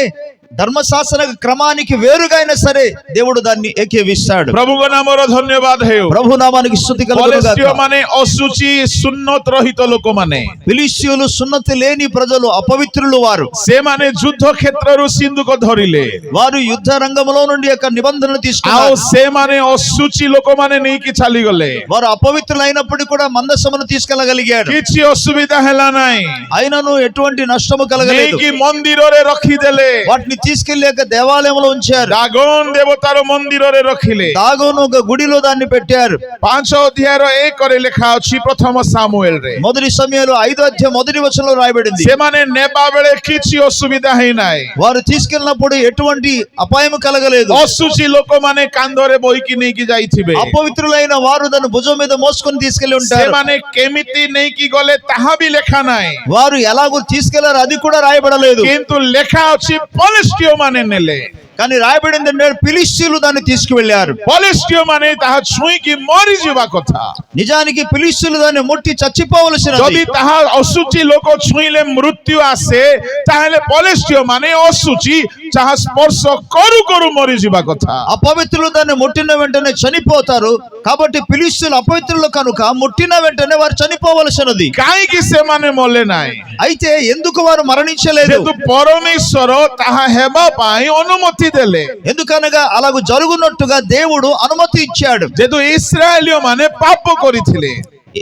ధర్మశాస్త్ర క్రమానికి వేరుగా అయినా సరే దేవుడు దాన్ని ఏకీవిస్తాడు. ପ୍ରଭୁଙ୍କ ନାମର ଧନ୍ୟବାଦ ହେଉ। ప్రభు నామానికి స్తుతి కలుగును ପଲେଷ୍ଟିୟ గాక. ମାନେ ଅଶୁଚି ସୁନ୍ନତ ରହିତ ଲୋକମାନେ, ఫిలిష్తీయులు సున్నతి లేని ప్రజలు, అపవిత్రులు వారు. ସେମାନେ ଯୁଦ୍ଧ କ୍ଷେତ୍ରରୁ ସିନ୍ଧୁକ ଧରିଲେ, వారు యుద్ధ రంగంలో నుండి యొక్క నిబంధనలు ଆଉ తీసుకున్నారు. ସେମାନେ ଅଶୁଚି ଲୋକମାନେ ନେଇକି ଚାଲିଗଲେ। వారు అపవిత్రులు అయినప్పటికీ కూడా మందస్సమును తీసుకెళ్లగలిగారు. କିଛି ଅସୁବିଧା ହେଲା ନାହିଁ, అయినను ఎటువంటి నష్టము కలగలేదు. ନେଇକି ମନ୍ଦିରରେ ରଖିଦେଲେ। వాటిని తీసుకెళ్లి యొక్క దేవాలయంలో ఉంచారు. ଦାଗୋନ ଦେବତାର ମନ୍ଦିରରେ ରଖିଲେ। దాగోను ఒక గుడిలో దాన్ని పెట్టారు. 5 ଅଧ୍ୟାୟର 1ରେ ଲେଖା ଅଛି, ପ୍ରଥମ ସାମୁଏଲରେ। మొదటి సమయంలో 5వ అధ్యాయం మొదటి వచనంలో రాయబడింది. ସେମାନେ ନେବା ବେଳେ କିଛି ଅସୁବିଧା ହେଇନାହିଁ। వారు తీసుకెళ్ళినప్పుడు ఎటువంటి అపాయం కలగలేదు. ଅଶୁଚି ଲୋକମାନେ କାନ୍ଧରେ ବୋହିକି ନେଇକି ଯାଇଥିବେ। అపవిత్రులైన వారు దాన్ని భుజం మీద మోసుకొని తీసుకెళ్లి ఉంటారు. ସେମାନେ କେମିତି ନେଇକି ଗଲେ ତାହା ବି ଲେଖା ନାହିଁ, వారు ఎలాగో తీసుకెళ్లారు అది కూడా రాయబడలేదు. କିନ୍ତୁ ଲେଖା ଅଛି ପଲେଷ୍ଟିୟ ମାନେ ନେଲେ। కానీ రాయబడింది ఏంటంటే ఫిలిష్తీయులు దాన్ని తీసుకువెళ్లారు. ପଲେଷ୍ଟିୟ ମାନେ ତାହା ଛୁଇଁକି ମରିଯିବା କଥା। నిజానికి ఫిలిష్తీయులు దాన్ని ముట్టి చచ్చిపోవలసినది. ଯଦି ତାହା ଅଶୁଚି ଲୋକ ଛୁଇଁଲେ ମୃତ୍ୟୁ ଆସେ, ତାହେଲେ ପଲେଷ୍ଟିୟ ମାନେ ଅଶୁଚି ଯାହା ସ୍ପର୍ଶ କରୁ କରୁ ମରିଯିବା କଥା। అపవిత్రులు దాన్ని ముట్టిన వెంటనే చనిపోతారు. కాబట్టి ఫిలిష్తీయులు అపవిత్రులు కనుక ముట్టిన వెంటనే వారు చనిపోవలసినది. କାହିଁକି ସେମାନେ ମଲେ ନାହିଁ? అయితే ఎందుకు వారు మరణించలేదు? ଯେହେତୁ ପରମେଶ୍ୱର ତାହା ହେବା ପାଇଁ ଅନୁମତି ଦେଲେ, ఎందుకనగా అలాగూ జరుగునట్టుగా దేవుడు అనుమతి ఇచ్చాడు. ଯେହେତୁ ଇସ୍ରାଏଲୀୟ ମାନେ ପାପ କରିଥିଲେ।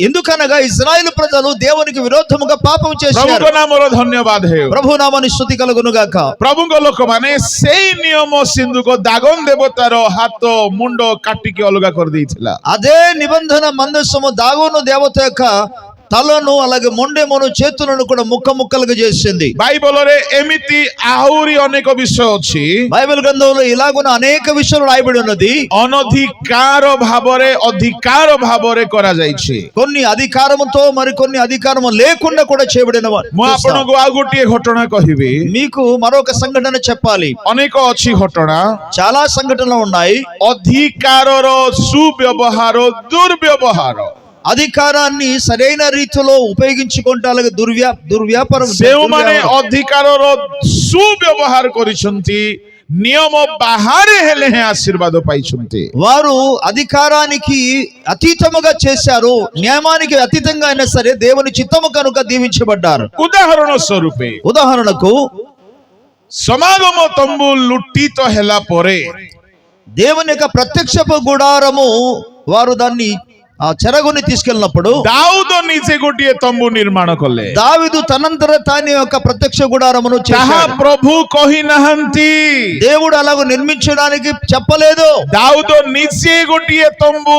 ఎందుకనగా ఇజ్రాయేలు ప్రజలు దేవునికి విరోధముగా పాపం చేశారు. ପ୍ରଭୁଙ୍କ ନାମର ଧନ୍ୟବାଦ ହେଉ। ప్రభు నామాన్ని స్తుతి కలుగును గాక. ପ୍ରଭୁଙ୍କ ଲୋକମାନେ ସେଇ ନିୟମ ସିନ୍ଧୁକ ଦାଗୋନ ଦେବତାର ହାତ ମୁଣ୍ଡ କାଟିକି ଅଲଗା କରିଦେଇଥିଲା। అదే నిబంధన మందస్సము దాగోను దేవత యొక్క తలను అలాగే మొండెమును చేతులను కూడా ముక్కలుగా చేసింది. ବାଇବଲରେ ଏମିତି ଆହୁରି ଅନେକ ବିଷୟ ଅଛି। బైబిల్ గ్రంథంలో ఇలాగున్న అనేక విషయాలు రాయబడి ఉన్నది. ଅନଧିକାର ଭାବରେ କରାଯାଇଛି। కొన్ని అధికారముతో మరి కొన్ని అధికారము లేకుండా కూడా చేయబడిన ମୁଁ ଆପଣଙ୍କୁ ଆଉ ଗୋଟିଏ ଘଟଣା କହିବି। మీకు మరొక సంఘటన చెప్పాలి. ଅନେକ ଅଛି ଘଟଣା। చాలా సంఘటనలు ఉన్నాయి. ଅଧିକାରର ସୁବ୍ୟବହାର, ଦୁର୍ବ୍ୟବହାର। అధికారాన్ని సరైన రీతిలో ఉపయోగించుకుంటానికి దుర్వ్యాపారం ଯେଉଁମାନେ ଅଧିକାରର ସୁବ୍ୟବହାର କରିଛନ୍ତି ନିୟମ ବାହାରେ ହେଲେ ହିଁ ଆଶୀର୍ବାଦ ପାଇଛନ୍ତି। వారు అధికారానికి అతీతముగా చేశారు, నియమానికి అతీతంగా అయినా సరే దేవుని చిత్తము కనుక దీవించబడ్డారు। ଉଦାହରଣ ସ୍ୱରୂପେ ఉదాహరణకు ସମାଗମ ତମ୍ବୁ ଲୁଟିତ ହେଲା ପରେ దేవుని యొక్క ప్రత్యక్షపు గుడారము వారు దాన్ని చెరగొని తీసుకెళ్ళినప్పుడు ଦାଉଦ ନିଜେ ଗୋଟିଏ ତମ୍ବୁ ନିର୍ମାଣ କଲେ। దావీదు తనంతర తాని యొక్క ప్రత్యక్ష గుడారమును ତାହା చేశాడు। ପ୍ରଭୁ କହିନାହାନ୍ତି, దేవుడు అలాగ నిర్మించడానికి చెప్పలేదు। ଦାଉଦ ନିଜେ ଗୋଟିଏ ତମ୍ବୁ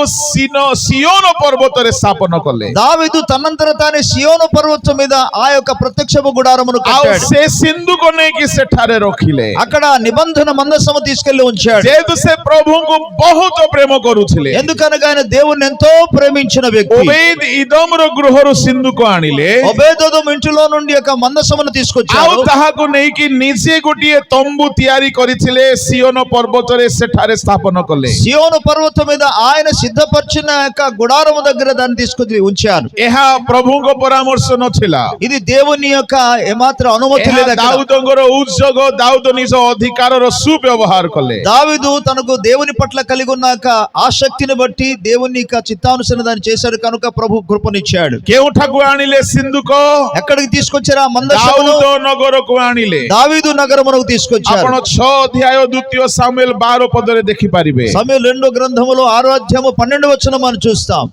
ସିయోନ ପର୍ବତରେ ସ୍ଥାପନ କଲେ। దావీదు తనంతర తాని సియోను పర్వతం మీద ఆ యొక్క ప్రత్యక్షపు గుడారమును ଆଉ కట్టాడు। ସେ ସିନ୍ଦୁକ ନେଇକି ସେଠାରେ ରଖିଲେ। అక్కడ నిబంధన మందసము తీసుకెళ్లి ఉంచాడు। ଯେହେତୁ ସେ ପ୍ରଭୁଙ୍କୁ ବହୁତ ପ୍ରେମ କରୁଥିଲେ, ఎందుకనగా ఆయన దేవుణ్ణి ఎంతో ప్రేమించిన వ్యక్తి। ଓବେଦ ଇଦମର ଗୃହରୁ ସିନ୍ଦୁକ ଆଣିଲେ, ఒబేదెదోము ఇంటిలో నుండి యొక్క మందసమును ଆଉ తీసుకొచ్చాడు। ତାହାକୁ ନେଇକି ନିଜେ ଗୋଟିଏ ତମ୍ବୁ ତିଆରି କରିଥିଲେ ସିయోନ ପର୍ବତରେ ସେଠାରେ ସ୍ଥାପନ କଲେ। సియోను పర్వతం మీద ఆయన సిద్ధపరిచిన యొక్క గుడారము దగ్గర దాన్ని తీసుకొచ్చి ఉంచారు। ଏହା ପ୍ରଭୁଙ୍କ ପରାମର୍ଶ ନଥିଲା, ఇది దేవుని యొక్క ఏమాత్రం అనుమతి ଏହା లేదు అక్కడ। ଦାଉଦଙ୍କର ଉଦ୍యోଗ, ଦାଉଦ ନିଜ ଅଧିକାରର ସୁବ୍ୟବହାର କଲେ। దావీదు తనకు దేవుని పట్ల కలిగి ఉన్న యొక్క ఆసక్తిని బట్టి దేవుని యొక్క చిత్తానుసారం దాన్ని చేశాడు కనుక ప్రభు కృపనిచ్చాడు। କେଉଁଠାକୁ ଆଣିଲେ ସିନ୍ଦୁକ? ఎక్కడికి తీసుకొచ్చారు ఆ మందసమును? ଦାଉଦ ନଗରକୁ ଆଣିଲେ। దావీదు నగరమునకు తీసుకొచ్చారు। ଆପଣ 6 ଅଧ୍ୟାୟ 2 ସାମୁଏଲ 12 ପଦରେ ଦେଖିପାରିବେ। సమూయేలు 2 గ్రంథములో 6వ అధ్యాయము 12వ వచనం మనం చూస్తాం।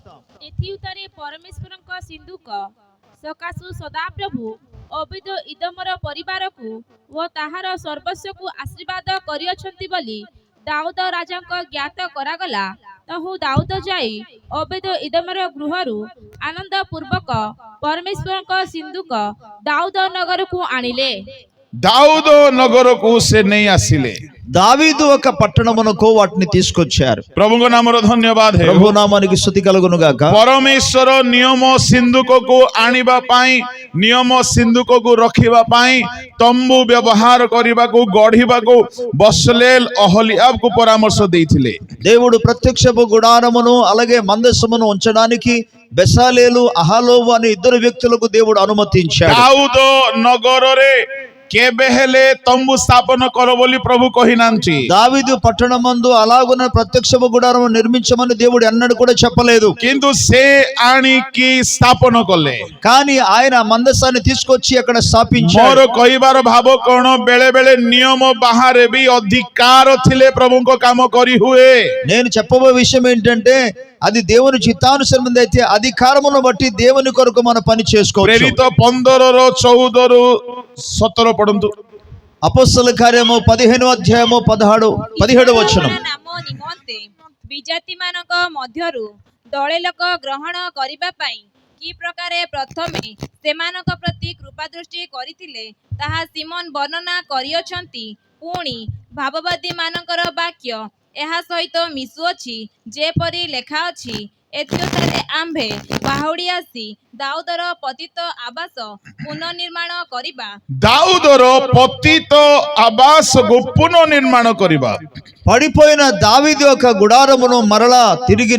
ଏଥି ଉତ୍ତରେ ପରମେଶ୍ୱରଙ୍କ ସିନ୍ଦୁକ ସକାଶୁ ସଦାପ୍ରଭୁ ଅବିଦ ଇଦମର ପରିବାରକୁ ଓ ତାହାର ସର୍ବସ୍ୱକୁ ଆଶୀର୍ବାଦ କରିଅଛନ୍ତି ବୋଲି ଦାଉଦ ରାଜାଙ୍କ ଜ୍ଞାତ କରାଗଲା। ତହୁ ଦାଉଦ ଯାଇ ଅବେଦ ଇଦମର ଗୃହରୁ ଆନନ୍ଦ ପୂର୍ବକ ପରମେଶ୍ୱରଙ୍କ ସିନ୍ଦୁକ ଦାଉଦ ନଗରକୁ ଆଣିଲେ। ଦାଉଦ ନଗରକୁ ସେ ନେଇ ଆସିଲେ। దావీదు ఒక పట్టణమునకు వాటిని తీసుకొచ్చారు। ପ୍ରଭୁଙ୍କ ନାମର ଧନ୍ୟବାଦ ହେଉ। ప్రభు నామానికి స్తుతి కలుగును గాక। ପରମେଶ୍ୱର ନିୟମ ସିନ୍ଦୁକକୁ ଆଣିବା ପାଇଁ, ନିୟମ ସିନ୍ଦୁକକୁ ରଖିବା ପାଇଁ ତମ୍ବୁ ବ୍ୟବହାର କରିବାକୁ, ଗଢିବାକୁ బస్లేల్ అహోలియాబ్కు పరామర్శ ଦେଇଥିଲେ। దేవుడు ప్రత్యక్షపు గుడారమును అలాగే మందసమును ఉంచడానికి బెసాలేలు అహలోవు అనే 2 వ్యక్తులకు దేవుడు అనుమతించాడు। ଦାଉଦ ନଗରରେ କେବେ ହେଲେ ତମ୍ବୁ ସ୍ଥାପନ କର ବୋଲି ପ୍ରଭୁ କହିନାହାନ୍ତି। దావీదు పట్టణమందు అలాగున ప్రత్యక్షపు గుడారము నిర్మించమని దేవుడు ఎన్నడూ కూడా చెప్పలేదు। କିନ୍ତୁ ସେ ଆଣିକି ସ୍ଥାପନ କଲେ। కానీ ఆయన మందసాన్ని తీసుకొచ్చి అక్కడ ମୋର స్థాపించాడు। କହିବାର ଭାବ କଣ, ବେଳେ ବେଳେ ନିୟମ ବାହାରେ ବି ଅଧିକାର ଥିଲେ ପ୍ରଭୁଙ୍କ କାମ କରି ହୁଏ। నేను చెప్పబోయే విషయం ఏంటంటే అది దేవుని చిత్తానుసారం అయితే అధికారమును బట్టి దేవుని కొరకు మనం పని చేసుకోవచ్చు। ప్రేరిత 15:14-17 ପଢନ୍ତୁ। అపొస్తల కార్యము 15వ అధ్యాయము 17వ వచనం। ନାମ ନିମନ୍ତେ ବିଜାତି ମାନଙ୍କ ମଧ୍ୟରୁ ଦଳେ ଲୋକ ଗ୍ରହଣ କରିବା ପାଇଁ କି ପ୍ରକାରେ ପ୍ରଥମେ ସେମାନଙ୍କ ପ୍ରତି କୃପା ଦୃଷ୍ଟି କରିଥିଲେ ତାହା ସିମୋନ ବର୍ଣ୍ଣନା କରିଅଛନ୍ତି। ପୁଣି ଭାବବାଦୀ ମାନଙ୍କର ବାକ୍ୟ ଏହା ସହିତ ମିଶୁଅଛି, ଯେପରି ଲେଖା ଅଛି, ଏଥିରେ ଆମ୍ଭେ ବାହୁଡ଼ି ଆସି ଦାଉଦର ପତିତ ଆବାସ ପୁନଃନିର୍ମାଣ କରିବା। ଦାଉଦର ପତିତ ଆବାସକୁ పునర్నిర్మాణ କରିବା। పడిపోయిన దావీదు యొక్క గుడారమును మరలా తిరిగి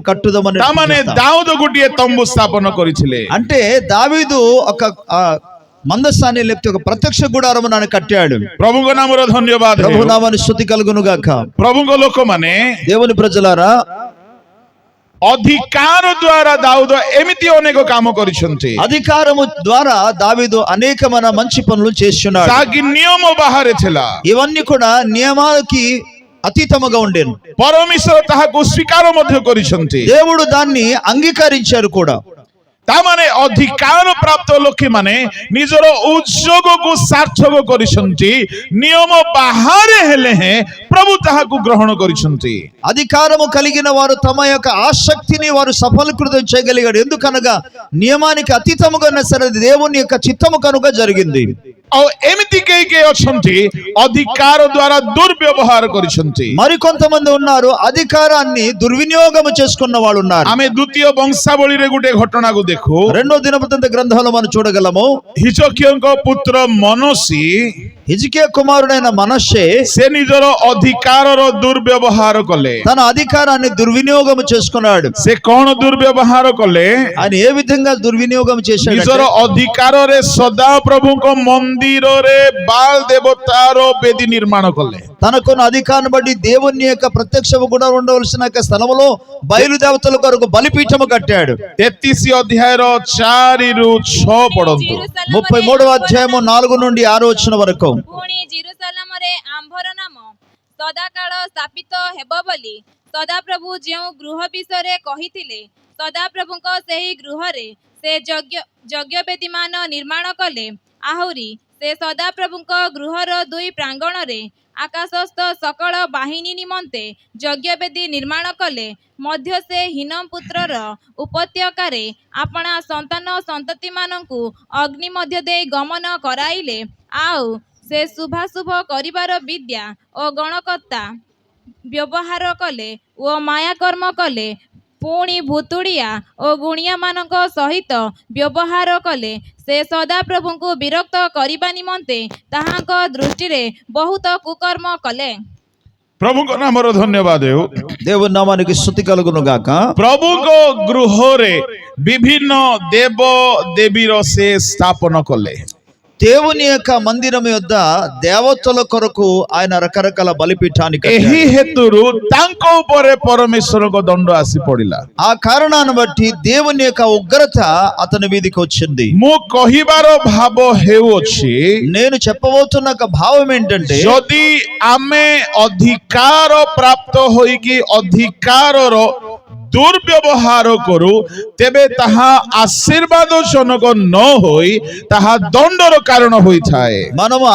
కట్టుదామని, ତାମାନେ ଦାଉଦ ଗୋଟିଏ ତମ୍ବୁ ସ୍ଥାପନ କରିଥିଲେ। అంటే దావీదు ఒక మందసాన్ని లేకపోతే ఒక ప్రత్యక్ష గుడారమును ఆయన కట్టాడు। ପ୍ରଭୁଙ୍କ ନାମର ଧନ୍ୟବାଦ ହେଉ। ప్రభు నామానికి స్తుతి కలుగును గాక। ପ୍ରଭୁଙ୍କ ଲୋକମାନେ, దేవుని ప్రజలారా, ଅଧିକାର ଦ୍ୱାରା ଦାଉଦ ଏମିତି ଅନେକ କାମ କରିଛନ୍ତି అధికారము ద్వారా దావీదు అనేకమైన మంచి పనులు చేస్తున్నాడు। ଯାହାକି ନିୟମ ବାହାରେ ଥିଲା। ఇవన్నీ కూడా నియమాలకి అతీతముగా ఉండేను। ପରମେଶ୍ୱର ତାହାକୁ ସ୍ୱୀକାର ମଧ୍ୟ କରିଛନ୍ତି। దేవుడు దాన్ని అంగీకరించారు కూడా। ତାମାନେ ଅଧିକାର ପ୍ରାପ୍ତ ଲୋକମାନେ ନିଜର ଉଦ୍యోଗକୁ ସାର୍ଥକ କରିଛନ୍ତି। ନିୟମ ବାହାରେ ହେଲେ ହେଁ ପ୍ରଭୁ ତାହାକୁ ଗ୍ରହଣ କରିଛନ୍ତି। అధికారము కలిగిన వారు తమ యొక్క ఆసక్తిని వారు సఫలీకృతం చేయగలిగాడు। ఎందుకనగా నియమానికి అతీతముగా ఉన్న సరే దేవుని యొక్క చిత్తము కనుక జరిగింది। ଆଉ ଏମିତି କେହି କେହି ଅଛନ୍ତି ଅଧିକାର ଦ୍ୱାରା ଦୁର୍ବ୍ୟବହାର କରିଛନ୍ତି। మరి కొంతమంది ఉన్నారు అధికారాన్ని దుర్వినియోగం చేసుకున్న వాళ్ళు ఉన్నారు। ଆମେ ଦ୍ୱିତୀୟ ବଂଶାବଳୀରେ ଗୋଟେ ଘଟଣାକୁ ଦେଖୁ। 2వ దినవృత్తాంత గ్రంథంలో మనం చూడగలము। ହିଜକିୟଙ୍କ ପୁତ୍ର ମନୋସି హిజ్కియా కుమారుడైన మనష్షే ସେ ନିଜର ଅଧିକାରର ଦୁର୍ବ୍ୟବହାର କଲେ। తన అధికారాన్ని దుర్వినియోగం చేసుకున్నాడు. ସେ କଣ ଦୁର୍ବ୍ୟବହାର କଲେ? ఆయన ఏ విధంగా దుర్వినియోగం చేశాడు? ନିଜର ଅଧିକାରରେ ସଦାପ୍ରଭୁଙ୍କ ମନ୍ଦିରରେ ବାଲ ଦେବତାର ବେଦୀ ନିର୍ମାଣ କଲେ। తనకున్న అధికారాన్ని బట్టి దేవుని యొక్క ప్రత్యక్ష కూడా ఉండవలసిన యొక్క స్థలములో బయలుదేవతల కొరకు బలిపీఠము కట్టాడు. 33 ଅଧ୍ୟାୟର 4 ରୁ 6 ପଢନ୍ତୁ। 33వ అధ్యాయము 4 నుండి 6 వచనం వరకు. ପୁଣି ଜେରୁସାଲେମରେ ଆମ୍ଭର ନାମ ସଦାକାଳ ସ୍ଥାପିତ ହେବ ବୋଲି ସଦାପ୍ରଭୁ ଯେଉଁ ଗୃହ ବିଷୟରେ କହିଥିଲେ, ସଦାପ୍ରଭୁଙ୍କ ସେହି ଗୃହରେ ସେ ଯଜ୍ଞବେଦୀମାନ ନିର୍ମାଣ କଲେ। ଆହୁରି ସେ ସଦାପ୍ରଭୁଙ୍କ ଗୃହର ଦୁଇ ପ୍ରାଙ୍ଗଣରେ ଆକାଶସ୍ଥ ସକଳ ବାହିନୀ ନିମନ୍ତେ ଯଜ୍ଞବେଦୀ ନିର୍ମାଣ କଲେ। ମଧ୍ୟ ସେ ହୀନମ ପୁତ୍ରର ଉପତ୍ୟକାରେ ଆପଣା ସନ୍ତାନ ସନ୍ତତିମାନଙ୍କୁ ଅଗ୍ନି ମଧ୍ୟ ଦେଇ ଗମନ କରାଇଲେ। ଆଉ ସେ ଶୁଭାଶୁଭ କରିବାର ବିଦ୍ୟା ଓ ଗଣକର୍ତ୍ତା ବ୍ୟବହାର କଲେ ଓ ମାୟାକର୍ମ କଲେ। ପୁଣି ଭୁତୁଡ଼ିଆ ଓ ଗୁଣିଆମାନଙ୍କ ସହିତ ବ୍ୟବହାର କଲେ। ସେ ସଦାପ୍ରଭୁଙ୍କୁ ବିରକ୍ତ କରିବା ନିମନ୍ତେ ତାହାଙ୍କ ଦୃଷ୍ଟିରେ ବହୁତ କୁକର୍ମ କଲେ। ପ୍ରଭୁଙ୍କ ନାମର ଧନ୍ୟବାଦ ହେଉ। దేవుని నామానికి స్తుతి కలుగును గాక. ପ୍ରଭୁଙ୍କ ଗୃହରେ ବିଭିନ୍ନ ଦେବ ଦେବୀର ସେ ସ୍ଥାପନ କଲେ। దేవుని యొక్క మందిరం యొద్ద దేవతల కొరకు ఆయన రకరకాల బలిపీఠాన్ని ଏହି కట్టాడు. ହେତୁରୁ ତାଙ୍କ ଉପରେ ପରମେଶ୍ୱରଙ୍କ ଦଣ୍ଡ ଆସି ପଡିଲା। ఆ కారణాన్ని బట్టి దేవుని యొక్క ఉగ్రత అతని మీదకి వచ్చింది. ମୁଁ କହିବାର ଭାବ ହେଉଅଛି, నేను చెప్పబోతున్న ఒక భావం ఏంటంటే, ଯଦି ଆମେ ଅଧିକାର ପ୍ରାପ୍ତ ହୋଇକି ଅଧିକାରର ଦୁର୍ବ୍ୟବହାର କରୁ, ତେବେ ତାହା ଆଶୀର୍ବାଦ ଜନକ ନ ହୋଇ ତାହା ଦଣ୍ଡର କାରଣ ହୋଇଥାଏ। మనము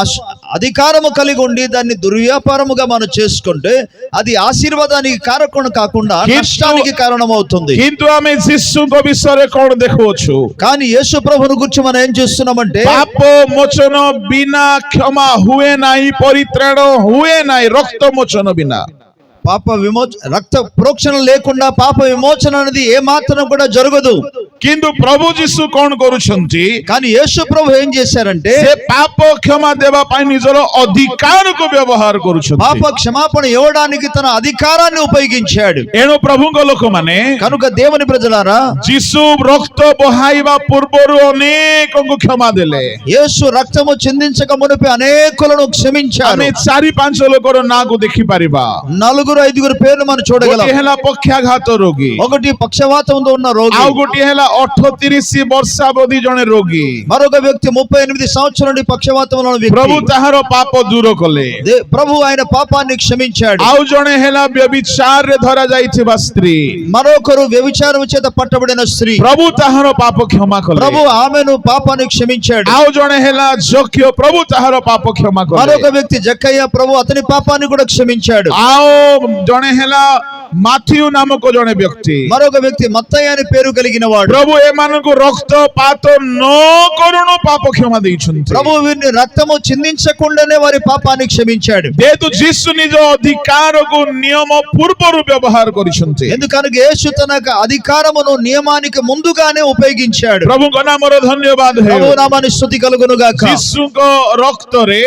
అధికారము కలిగి ఉండి దాన్ని దుర్వ్యాపారముగా మనం చేసుకుంటే అది ఆశీర్వాదానికి కారకం కాకుండా నష్టానికి కారణమవుతుంది. କିନ୍ତୁ ଆମେ ଯୀଶୁଙ୍କ ବିଷୟରେ କଣ ଦେଖୁଅଛୁ? కానీ యేసు ప్రభువును గురించి మనం ఏం చేస్తున్నామంటే, ପାପ ମୋଚନ ବିନା କ୍ଷମା ହୁଏ ନାହିଁ, ପରିତ୍ରାଣ ହୁଏ ନାହିଁ ରକ୍ତ ମୋଚନ ବିନା। పాప రక్త ప్రోక్షణ లేకుండా పాప విమోచన అనేది ఏ మాత్రం కూడా జరగదు. କିନ୍ତୁ ପ୍ରଭୁ ଯୀଶୁ କଣ କରୁଛନ୍ତି? కానీ యేసు ప్రభు ఏం చేశారంటే, ସେ ପାପ କ୍ଷମା ଦେବା ପାଇଁ ନିଜର ଅଧିକାରକୁ ବ୍ୟବହାର କରୁଛନ୍ତି। పాప క్షమాపణ ఇవ్వడానికి తన అధికారాన్ని ఉపయోగించాడు. ଏଣୁ ପ୍ରଭୁଙ୍କ ଲୋକମାନେ కనుక దేవుని ప్రజలారా, ଯୀଶୁ ରକ୍ତ ବହାଇବା ପୂର୍ବରୁ ଅନେକଙ୍କୁ କ୍ଷମା ଦେଲେ। యేసు రక్తము చిందించక మునిపే అనేకులను క్షమించారు. ଆମେ 4-5 ଲୋକର ନାଁକୁ ଦେଖିପାରିବା। 4-5 పేర్లు మనం చూడగలం. ଗୋଟିଏ ହେଲା ପକ୍ଷାଘାତ ରୋଗୀ, ఒకటి పక్షవాతంతో ఉన్న రోగి, ଆଉ ଗୋଟିଏ ହେଲା 38 ବର୍ଷାବଧି ଜଣେ ରୋଗୀ। మరొక వ్యక్తి 38 సంవత్సరాల నుండి పక్షవాతంలో ఉన్న వ్యక్తి. ପ୍ରଭୁ ତାହାର ପାପ ଦୂର କଲେ। ప్రభు ఆయన పాపాన్ని క్షమించాడు. ଆଉ ଜଣେ ହେଲା ବ୍ୟଭିଚାରରେ ଧରା ଯାଇଥିବା ସ୍ତ୍ରୀ, మరొకరు వ్యభిచారం చేత పట్టబడిన స్త్రీ. ପ୍ରଭୁ ତାହାର ପାପ କ୍ଷମା କଲେ। ప్రభు ఆమెను పాపాన్ని క్షమించాడు. ଆଉ ଜଣେ ହେଲା ଯକ୍ଷ, ପ୍ରଭୁ ତାହାର ପାପ କ୍ଷମା କଲେ। మరొక వ్యక్తి జక్కయ్య, ప్రభు అతని పాపాన్ని కూడా క్షమించాడు. ଆଉ ଜଣେ ହେଲା ମାଥିଉ ନାମକ ଜଣେ ବ୍ୟକ୍ତି, మరొక వ్యక్తి మత్తయ్య అని పేరు కలిగిన వాడు. ପ୍ରଭୁ ଏମାନଙ୍କୁ ରକ୍ତପାତ ନ କରୁଣୁ ପାପ କ୍ଷମା ଦେଇଛନ୍ତି। ప్రభు వీరిని రక్తము చిందించకుండానే వారి పాపాన్ని క్షమించాడు. ଯେହେତୁ ଯୀଶୁ ନିଜ ଅଧିକାରକୁ ନିୟମ ପୂର୍ବରୁ ବ୍ୟବହାର କରିଛନ୍ତି, ఎందుకనగా యేసు తన అధికారమును నియమానికి ముందుగానే ఉపయోగించాడు. ପ୍ରଭୁଙ୍କ ନାମର ଧନ୍ୟବାଦ ହେଉ। ప్రభు నామానికి స్తుతి కలుగును గాక. ଯୀଶୁଙ୍କ ରକ୍ତରେ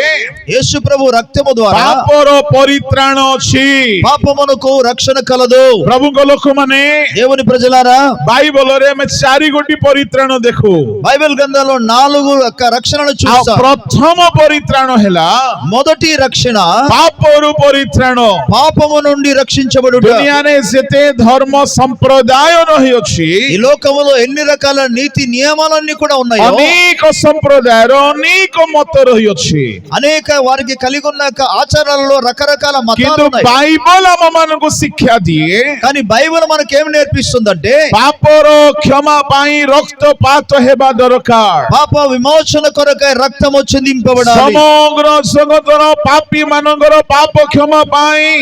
యేసు ప్రభు రక్తము ద్వారా ପାପର ପରିତ୍ରାଣ ଅଛି। పాపమునకు రక్షణ కలదు. ପ୍ରଭୁଙ୍କ ଲୋକମାନେ దేవుని ప్రజలారా, ବାଇବଲରେ ଆମେ 4 ଗୋଟି ପରିତ୍ରାଣ ଦେଖୁ। బైబిల్ గ్రంథంలో 4 రక్షణలు ଆଉ చూస్తాం. ପ୍ରଥମ ପରିତ୍ରାଣ ହେଲା మొదటి రక్షణ ପାପରୁ ପରିତ୍ରାଣ। పాపము నుండి రక్షించబడుట. ଦୁନିଆରେ ଯେତେ ଧର୍ମ ସମ୍ପ୍ରଦାୟ ରହିଅଛି, ఈ లోకములో ఎన్ని రకాల నీతి నియమాలన్నీ కూడా ఉన్నాయో, ଅନେକ ସମ୍ପ୍ରଦାୟର ଅନେକ ମତ ରହିଅଛି, అనేక వారికి కలిగి ఉన్న ఆచారాలలో రకరకాల మతాలు କିନ୍ତୁ ఉన్నాయి. ବାଇବଲ ଆମମାନଙ୍କୁ ଶିକ୍ଷା ଦିଏ, కానీ బైబిల్ మనకు ఏం నేర్పిస్తుందంటే, ପାପର କ୍ଷମା ପାଇଁ ରକ୍ତପାତ ହେବା ଦରକାର। పాప విమోచన కొరకై రక్తము చిందింపబడాలి. ସମଗ୍ର ଜଗତର ପାପୀ ମାନଙ୍କର ପାପ କ୍ଷମା ପାଇଁ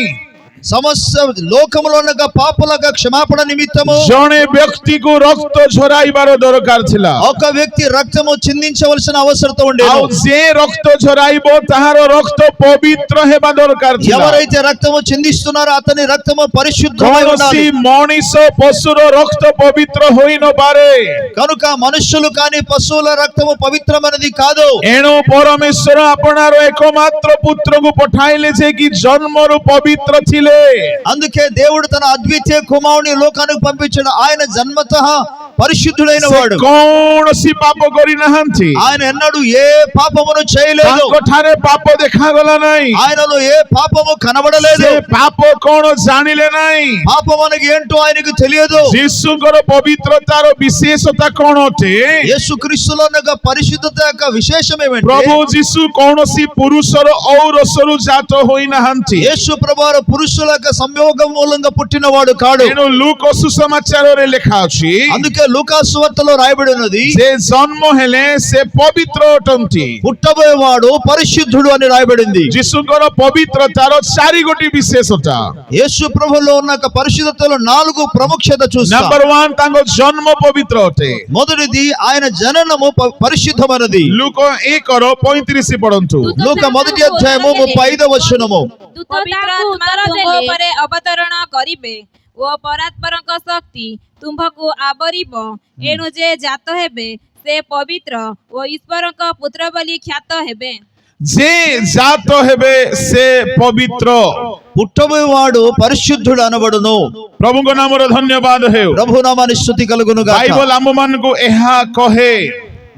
సమస్త లోకములో ఉన్న పాపులకు క్షమాపణ నిమిత్తము ଜଣେ ବ୍ୟକ୍ତିକୁ ରକ୍ତ ଝରାଇବାର ଦରକାର ଥିଲା। ఒక వ్యక్తి రక్తము చిందించవలసిన అవసరత ఉండేది। ଆଉ ଯେ ରକ୍ତ ଝରାଇବ ତାହାର ରକ୍ତ ପବିତ୍ର ହେବା ଦରକାର ଥିଲା। ఎవరైతే రక్తము చిందిస్తున్నారో అతని రక్తము పరిశుద్ధమై କୌଣସି ఉండాలి। ମଣିଷ ପଶୁର ରକ୍ତ ପବିତ୍ର ହୋଇ ନପାରେ। కనుక మనుష్యులు కాని పశువుల రక్తము పవిత్రమైనది కాదు। ଏଣୁ ପରମେଶ୍ୱର ଆପଣାର ଏକମାତ୍ର ପୁତ୍ରକୁ ପଠାଇଲେ ଯେ କି ଜନ୍ମରୁ ପବିତ୍ର ଥିଲେ। అందుకే దేవుడు తన అద్వితీయ కుమారుని లోకానికి పంపించాడు। ఆయన జన్మతః పరిశుద్ధుడైన ସେ వాడు। କୌଣସି ପାପ କରିନାହାନ୍ତି। ఆయన ఎన్నడూ ఏ పాపమును చేయలేదు। ତାଙ୍କଠାରେ ପାପ ଦେଖାଗଲା ନାହିଁ। ఆయనలో ఏ పాపము కనబడలేదు। ସେ ପାପ କଣ ଜାଣିଲେ ନାହିଁ। పాపం అనగా ఏంటో ఆయనకు తెలియదు। ଯୀଶୁଙ୍କର ପବିତ୍ରତାର ବିଶେଷତା କଣ ଅଟେ? యేసుక్రీస్తులో ఉన్న పరిశుద్ధత యొక్క విశేషం ఏమంటే ପ୍ରଭୁ ଯୀଶୁ କୌଣସି పురుଷର ଔରସରୁ ଜାତ ହୋଇନାହାନ୍ତି। యేసు ప్రభువారు పురుషుల యొక్క సంయోగం మూలంగా పుట్టినవాడు కాడు। ଏଣୁ ଲୁକ ସୁସମାଚାରରେ ଲେଖା ଅଛି అందుకే లూకా సువార్తలో రాయబడి ఉన్నది ସେ ଜନ୍ମ ହେଲେ ସେ ପବିତ୍ର ଅଟନ୍ତି। పుట్టబోయేవాడు పరిశుద్ధుడు అని రాయబడింది। ଯୀଶୁଙ୍କର ପବିତ୍ରତାର 4 ଗୋଟି ବିଶେଷତା। యేసు ప్రభులో ఉన్న పరిశుద్ధతలో 4 ప్రాముఖ్యత చూస్తాం। ନମ୍ବର 1 ତାଙ୍କ ଜନ୍ମ ପବିତ୍ର ଅଟେ। మొదటిది ఆయన జననము పరిశుద్ధమైనది। ଲୁକ 1:35 ପଢନ୍ତୁ। లూక మొదటి అధ్యాయము 35వ వచనము। ପବିତ୍ର ଆତ୍ମା ତୁମ୍ଭ ଉପରେ ଅବତରଣ କରିବେ ଓ ପରାତ୍ପରଙ୍କ ଶକ୍ତି ତୁମ୍ଭକୁ ଆବରିବ। ଏଣୁ ଯେ ଜାତ ହେବେ ସେ ପବିତ୍ର ଓ ଈଶ୍ୱରଙ୍କ ପୁତ୍ର ବୋଲି ଖ୍ୟାତ ହେବେ। ଯେ ଜାତ ହେବେ ସେ ପବିତ୍ର। పుట్టబోయేవాడు పరిశుద్ధుడు అనబడును। ପ୍ରଭୁଙ୍କ ନାମରେ ଧନ୍ୟବାଦ ହେଉ। ప్రభు నామానికి స్తుతి కలుగును గాక। ବାଇବଲ ଆମମାନଙ୍କୁ ଏହା କହେ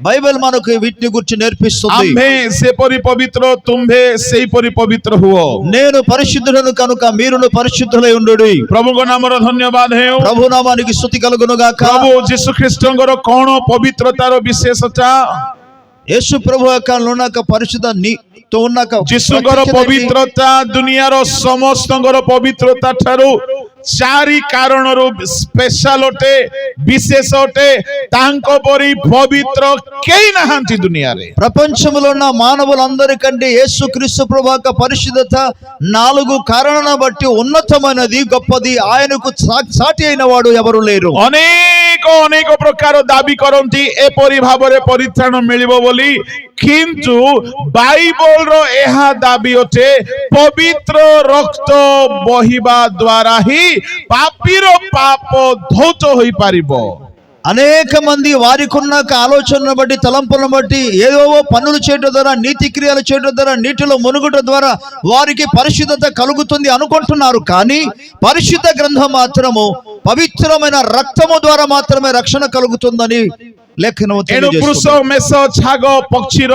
బైబిల్ మనకు వీటిని గురించి నేర్పిస్తుంది। ଆମ୍ଭେ ସେପରି ପବିତ୍ର ତୁମ୍ଭେ ସେଇପରି ପବିତ୍ର ହୁଅ। నేను పరిశుద్ధుడను కనుక మీరును పరిశుద్ధులై ఉండుడి। ପ୍ରଭୁଙ୍କ ନାମରେ ଧନ୍ୟବାଦ ହେଉ। ప్రభు నామానికి స్తుతి కలుగును గాక। ପ୍ରଭୁ ଯୀଶୁ ଖ୍ରୀଷ୍ଟଙ୍କର କଣ ପବିତ୍ରତାର ବିଶେଷତା? యేసు ప్రభు యొక్క ఉన్న పరిశుద్ధ తో ఉన్న ଯୀଶୁଙ୍କର ପବିତ୍ରତା ଦୁନିଆର ସମସ୍ତଙ୍କର ପବିତ୍ରତା ଠାରୁ 4 କାରଣରୁ ସ୍ପେଶାଲ ଅଟେ, ବିଶେଷ ଅଟେ। ତାଙ୍କ ପରି ପବିତ୍ର କେହି ନାହାନ୍ତି ଦୁନିଆରେ। ప్రపంచంలో ఉన్న మానవులందరికంటే యేసుక్రీస్తు ప్రభు యొక్క పరిశుద్ధత 4 కారణాలను బట్టి ఉన్నతమైనది, గొప్పది। ఆయనకు సాటి అయిన వాడు ఎవరు లేరు। ଅନେକ ପ୍ରକାର ଦାବି କରନ୍ତି ଏପରି ଭାବରେ ପରିତ୍ରାଣ ମିଳିବ ବୋଲି, କିନ୍ତୁ ବାଇବଲର ଏହା ଦାବି ଅଟେ ପବିତ୍ର ରକ୍ତ ବହିବା ଦ୍ୱାରା ହିଁ ପାପୀର ପାପ ଧୌତ ହୋଇପାରିବ। అనేక మంది వారికి ఉన్న ఆలోచనను బట్టి, తలంపులను బట్టి ఏవేవో పనులు చేయడం ద్వారా, నీతి క్రియలు చేయడం ద్వారా, నీటిలో మునుగుట ద్వారా వారికి పరిశుద్ధత కలుగుతుంది అనుకుంటున్నారు। కానీ పరిశుద్ధ గ్రంథం మాత్రము పవిత్రమైన రక్తము ద్వారా మాత్రమే రక్షణ కలుగుతుందని లేఖనము ଏଣୁ ପୁରୁଷ తెలియజేస్తుంది। ମେଷ ଛାଗ ପକ୍ଷୀର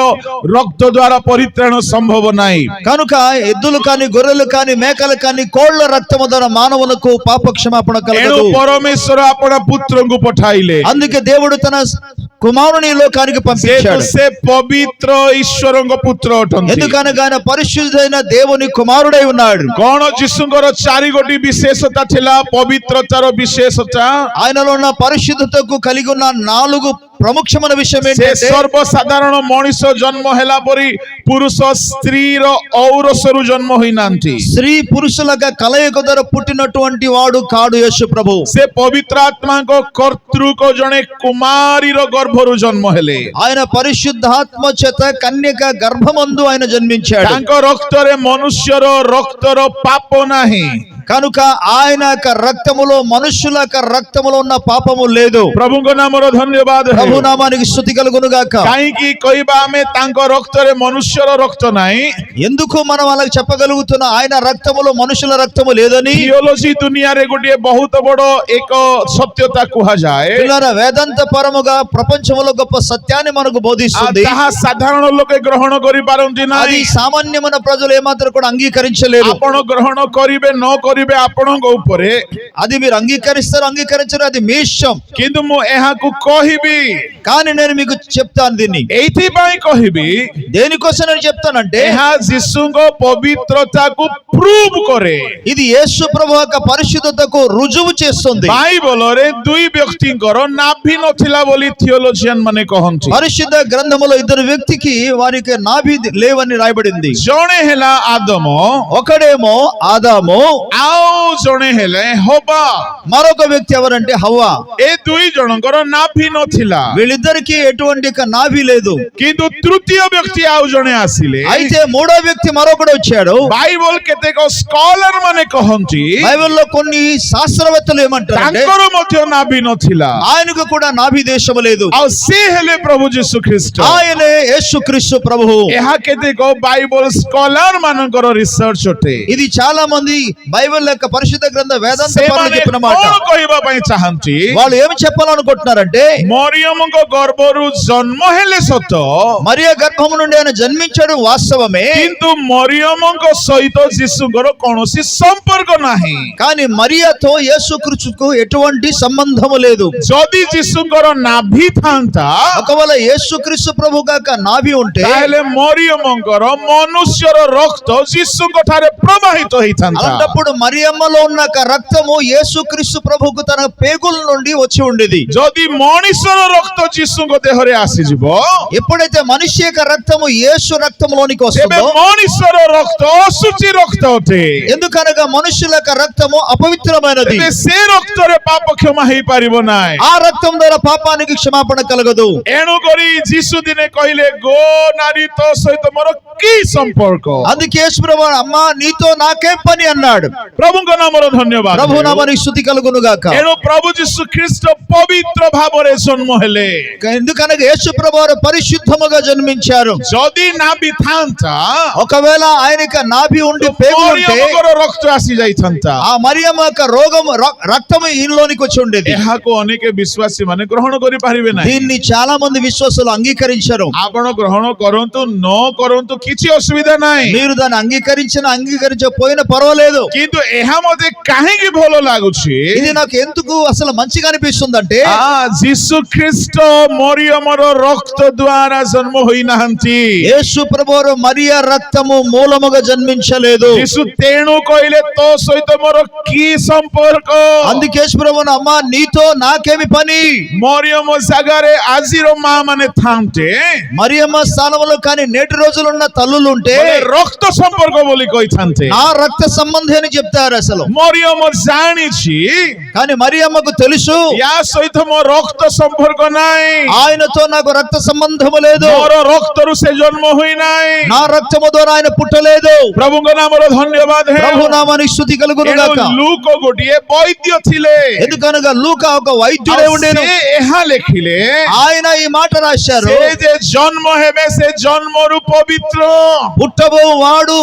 ରକ୍ତ ଦ୍ୱାରା ପରିତ୍ରାଣ ସମ୍ଭବ ନାହିଁ। కనుక ఎద్దులు కాని, గొర్రెలు కాని, మేకలు కాని, కోళ్ల రక్తము ద్వారా మానవులకు పాప క్షమాపణ ଏଣୁ కలగదు। ପରମେଶ୍ୱର ଆପଣା ପୁତ୍ରଙ୍କୁ ପଠାଇଲେ। అందుకే దేవుడు తన కుమారుని ఈ లోకానికి పంపించాడు। ସେ ପବିତ୍ର ଈଶ୍ୱରଙ୍କ ପୁତ୍ର ଅଟନ୍ତି। ఎందుకనగా ఆయన పరిశుద్ధైన దేవుని కుమారుడై ఉన్నాడు। କଣ ଯୀଶୁଙ୍କର 4 ଗୋଟି ବିଶେଷତା ଥିଲା ପବିତ୍ରତାର ବିଶେଷତା? ఆయనలో ఉన్న పరిశుద్ధతకు కలిగి ఉన్న 4 ప్రముఖమైన విషయం ସେ ఏంటంటే ସର୍ବସାଧାରଣ ମଣିଷ ଜନ୍ମ ହେଲା ପରି ପୁରୁଷ ସ୍ତ୍ରୀର ଔରସରୁ ଜନ୍ମ ହୋଇନାହାନ୍ତି। స్త్రీ పురుషుల కలయిక ద్వారా పుట్టినటువంటి వాడు కాడు యేసు ప్రభు। ସେ ପବିତ୍ର ଆତ୍ମାଙ୍କ କର୍ତ୍ତୃକ ଜଣେ କୁମାରୀର ଗର୍ଭରୁ ଜନ୍ମ ହେଲେ। ఆయన పరిశుద్ధాత్మ చేత కన్యక గర్భమందు ఆయన జన్మించాడు। ତାଙ୍କ ରକ୍ତରେ ମନୁଷ୍ୟର ରକ୍ତର ପାପ ନାହିଁ। కనుక ఆయన యొక్క రక్తములో, మనుషుల యొక్క రక్తములో ఉన్న పాపము లేదు। ପ୍ରଭୁଙ୍କ ନାମର ଧନ୍ୟବାଦ ହେଉ। ప్రభు నామానికి స్తుతి కలుగును గాక। କାହିଁକି କହିବା ଆମେ ତାଙ୍କ ରକ୍ତରେ ମନୁଷ୍ୟର ରକ୍ତ ନାହିଁ? ఎందుకు మనం అలా చెప్పగలుగుతున్నా ఆయన రక్తములో మనుషుల రక్తము లేదని? థియోలజీ ଦୁନିଆରେ ଗୋଟିଏ ବହୁତ ବଡ଼ ଏକ ସତ୍ୟତା କୁହାଯାଏ। పిల్లరా, వేదాంత పరముగా ప్రపంచంలో గొప్ప సత్యాన్ని మనకు బోధిస్తుంది। ତାହା ସାଧାରଣ ଲୋକେ ଗ୍ରହଣ କରିପାରନ୍ତି అది ନାହିଁ। సామాన్యమైన ప్రజలు ఏమాత్రం కూడా అంగీకరించలేరు। ଆପଣ గ్రହଣ କରିବେ ନ କରିବେ ଆପଣଙ୍କ ଉପରେ। అది మీరు అంగీకరిస్తారు, అంగీకరించరు, అది మీ ఇష్టం। କିନ୍ତୁ ମୁଁ ଏହାକୁ କହିବି, కానీ నేను మీకు చెప్తాను దీన్ని। ଏଇଥିପାଇଁ କହିବି, దేనికోసం నేను చెప్తానంటే ଏହା ଯୀଶୁଙ୍କ ପବିତ୍ରତାକୁ ପ୍ରୁଭ୍ କରେ। ఇది యేసు ప్రభు యొక్క పరిశుద్ధతకు రుజువు చేస్తుంది। ବାଇବଲରେ 2 ବ୍ୟକ୍ତିଙ୍କର ନାଭି ନଥିଲା ବୋଲି థియోలజియన్ ମାନେ କହନ୍ତି। పరిశుద్ధ గ్రంథములో 2 వ్యక్తికి వారికి నాభి లేవని రాయబడింది। ଜଣେ ହେଲା ଆଦମ, ఒకడేమో ఆదాము, ଆଉ ଜଣେ ହେଲେ ହବା। మరొక వ్యక్తి ఎవరంటే హవ్వ. ଏ ଦୁଇ ଜଣଙ୍କର ନାଭି ନଥିଲା, వీళ్ళిద్దరికి ఎటువంటి నాభి లేదు. କିନ୍ତୁ ତୃତୀୟ ବ୍ୟକ୍ତି ଆଉ ଜଣେ ଆସିଲେ। అయితే మూడో వ్యక్తి మరొకడు వచ్చాడు. ବାଇବଲ କେତେକ ସ୍କଲାର ମାନେ କହନ୍ତି బైబిల్లో కొన్ని శాస్త్రవేత్తలు ఏమంటారంటే ତାଙ୍କର ମଧ୍ୟ ନାଭି ନଥିଲା, ఆయనకు కూడా నాభి దేశము లేదు. ଆଉ ସେ ହେଲେ ପ୍ରଭୁ ଯୀଶୁ ଖ୍ରୀଷ୍ଟ। ఆయనే యేసుక్రీస్తు ప్రభువు. ଏହା କେତେକ ବାଇବଲ ସ୍କଲାର ମାନଙ୍କର ରିସର୍ଚ୍ଚ ଅଟେ। ఇది చాలా మంది బైబిల్ యొక్క పరిశుద్ధ గ్రంథ వేదాంత పరులు ସେମାନେ చెప్పిన మాట. କଣ କହିବା ପାଇଁ ଚାହାନ୍ତି? వాళ్ళు ఏమి చెప్పాలనుకుంటున్నారంటే ମରିୟମଙ୍କ ଗର୍ଭରୁ ଜନ୍ମ ହେଲେ ସତ, మరియ గర్భము నుండి ఆయన జన్మించాడు వాస్తవమే. କିନ୍ତୁ ମରିୟମଙ୍କ ସହିତ ଯୀଶୁଙ୍କର କୌଣସି ସମ୍ପର୍କ ନାହିଁ। కానీ మరియతో యేసుక్రీస్తుకు ఎటువంటి సంబంధము లేదు. ଯଦି ଯୀଶୁଙ୍କର ନାଭି ଥାନ୍ତା, ఒకవేళ యేసుక్రీస్తు ప్రభు గాక నాభి ఉంటే ତାହେଲେ ମରିୟମଙ୍କର ମନୁଷ୍ୟର ରକ୍ତ ଯୀଶୁଙ୍କ ଠାରେ ପ୍ରବାହିତ ହେଇଥାନ୍ତା। అలాంటప్పుడు మరియమ్మలో ఉన్న రక్తము యేసుక్రీస్తు ప్రభుకు తన పేగుల నుండి వచ్చి ఉండేది. ଯଦି ମଣିଷର ରକ୍ତ ଯୀଶୁଙ୍କ ଦେହରେ ଆସିଯିବ, ఎప్పుడైతే మనిషి యొక్క రక్తము యేసు రక్తంలోనికి ତେବେ వస్తుందో, ମଣିଷର ରକ୍ତ ଅଶୁଚି ରକ୍ତ ଅଟେ। ఎందుకనగా మనుషుల యొక్క రక్తము అపవిత్రమైనది. ତେବେ ସେ ରକ୍ତରେ ପାପ କ୍ଷମା ହେଇପାରିବ ନାହିଁ। ఆ రక్తం ద్వారా పాపానికి క్షమాపణ కలగదు. ଏଣୁକରି ଯୀଶୁ ଦିନେ କହିଲେ, ଗୋ ନାରୀ ତୋ ସହିତ ମୋର କି ସମ୍ପର୍କ? అందుకే యేసు ప్రభు అమ్మా నీతో నాకేం పని అన్నాడు. ପ୍ରଭୁଙ୍କ ନାମର ଧନ୍ୟବାଦ। ప్రభు నామానికి స్తుతి కలుగును గాక. ଏଣୁ ପ୍ରଭୁ ଯୀଶୁ ଖ୍ରୀଷ୍ଟ ପବିତ୍ର ଭାବରେ ଜନ୍ମ ହେଲେ। ఎందుకనగా యేసు ప్రభు వారు పరిశుద్ధముగా జన్మించారు. ଯଦି ନାଭି ଥାନ୍ତା, ఒకవేళ ఆయనకి నాభి ఉండి పేగులు ఉంటే ମରିୟମଙ୍କର ରକ୍ତ ଆସି ଯାଇଥାନ୍ତା। ఆ మరియమ్మ యొక్క రోగం రక్తము ఈయనలోనికి వచ్చి ఉండేది. ଏହାକୁ ଅନେକ ବିଶ୍ୱାସୀ ମାନେ ଗ୍ରହଣ କରିପାରିବେ ନାହିଁ। దీన్ని చాలా మంది విశ్వాసులు అంగీకరించారు. ଆପଣ గ్రହଣ କରନ୍ତୁ ନ କରନ୍ତୁ କିଛି ଅସୁବିଧା ନାହିଁ, మీరు దాన్ని అంగీకరించకపోయినా పర్వాలేదు. କିନ୍ତୁ ଏହା ମୋତେ କାହିଁକି ଭଲ ଲାଗୁଛି? ఇది నాకు ఎందుకు అసలు మంచిగా అనిపిస్తుందంటే ଯୀଶୁ ଖ୍ରୀଷ୍ଟ ମରିୟମର ରକ୍ତ ଦ୍ୱାରା ଜନ୍ମ ହୋଇନାହାନ୍ତି। యేసు ప్రభువారు మరియా రక్తము మూలముగా జన్మించలేదు. ଯୀଶୁ ତେଣୁ କହିଲେ ତୋ ସହିତ ମୋର କି ସମ୍ପର୍କ? అందుకే యేసు ప్రభువును అమ్మా నీతో నాకేమి పని? ମରିୟମ ଜାଗାରେ ଆଜିର ମା ମାନେ ଥାନ୍ତେ, మరియమ్మ స్థానంలో కానీ నేటి రోజులు ఉన్న తల్లులు ఉంటే ରକ୍ତ ସମ୍ପର୍କ ବୋଲି କହିଥାନ୍ତେ। ఆ రక్త సంబంధి అని చెప్తారు. అసలు ମରିୟମ ଜାଣିଛି కానీ మరియమ్మకు తెలుసు ୟା ସହିତ ମୋ ରକ୍ତ ସମ୍ପର୍କ ନାହିଁ, ఆయనతో నాకు రక్త సంబంధము లేదు, ମୋର ରକ୍ତରୁ ସେ ଜନ୍ମ ହୋଇନାହିଁ। నా రక్తము ద్వారా ఆయన పుట్టలేదు. ପ୍ରଭୁଙ୍କ ନାମର ଧନ୍ୟବାଦ ହେଉ। ప్రభు నామానికి స్తుతి కలుగును గాక. ଲୁକ ଗୋଟିଏ ବୈଦ୍ୟ ଥିଲେ, ఎందుకనగా లూకా ఒక వైద్యుడే ఉండేను. ସେ ଏହା ଲେଖିଲେ, ఆయన ఈ మాట రాశారు, ସେ ଯେ ଜନ୍ମ ହେବେ ସେ ଜନ୍ମରୁ ପବିତ୍ର। పుట్టబో వాడు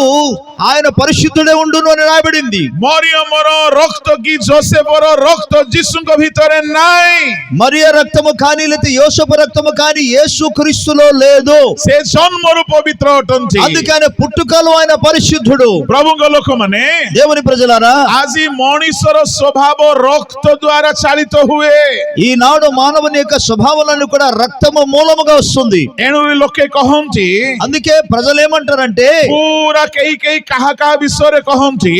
ఆయన పరిశుద్ధుడే ఉండును అని రాయబడింది. ମରିୟମର ରକ୍ତ କି ଯୋସେଫର ରକ୍ତ ଯୀଶୁଙ୍କ ଭିତରେ ନାହିଁ। మరియ రక్తము కానీ లేదా యోసేపు రక్తము కానీ యేసు క్రీస్తులో లేదు. ସେ ଜନ୍ମରୁ ପବିତ୍ର ଅଟନ୍ତି। అందుకని పుట్టుకలో ఆయన పరిశుద్ధుడు. ପ୍ରଭୁଙ୍କ ଲୋକମାନେ, దేవుని ప్రజలారా, ଆଜି ମଣିଷର ସ୍ୱଭାବ ରକ୍ତ ଦ୍ୱାରା ଚାଳିତ ହୁଏ। ఈనాడు మానవుని యొక్క స్వభావాలను కూడా రక్తము మూలముగా వస్తుంది. ଏଣୁ ଲୋକେ କହନ୍ତି, అందుకే ప్రజలు ఏమంటారంటే ପୁରା କେହି କେହି କାହା କାହା ବିଷୟରେ କହନ୍ତି,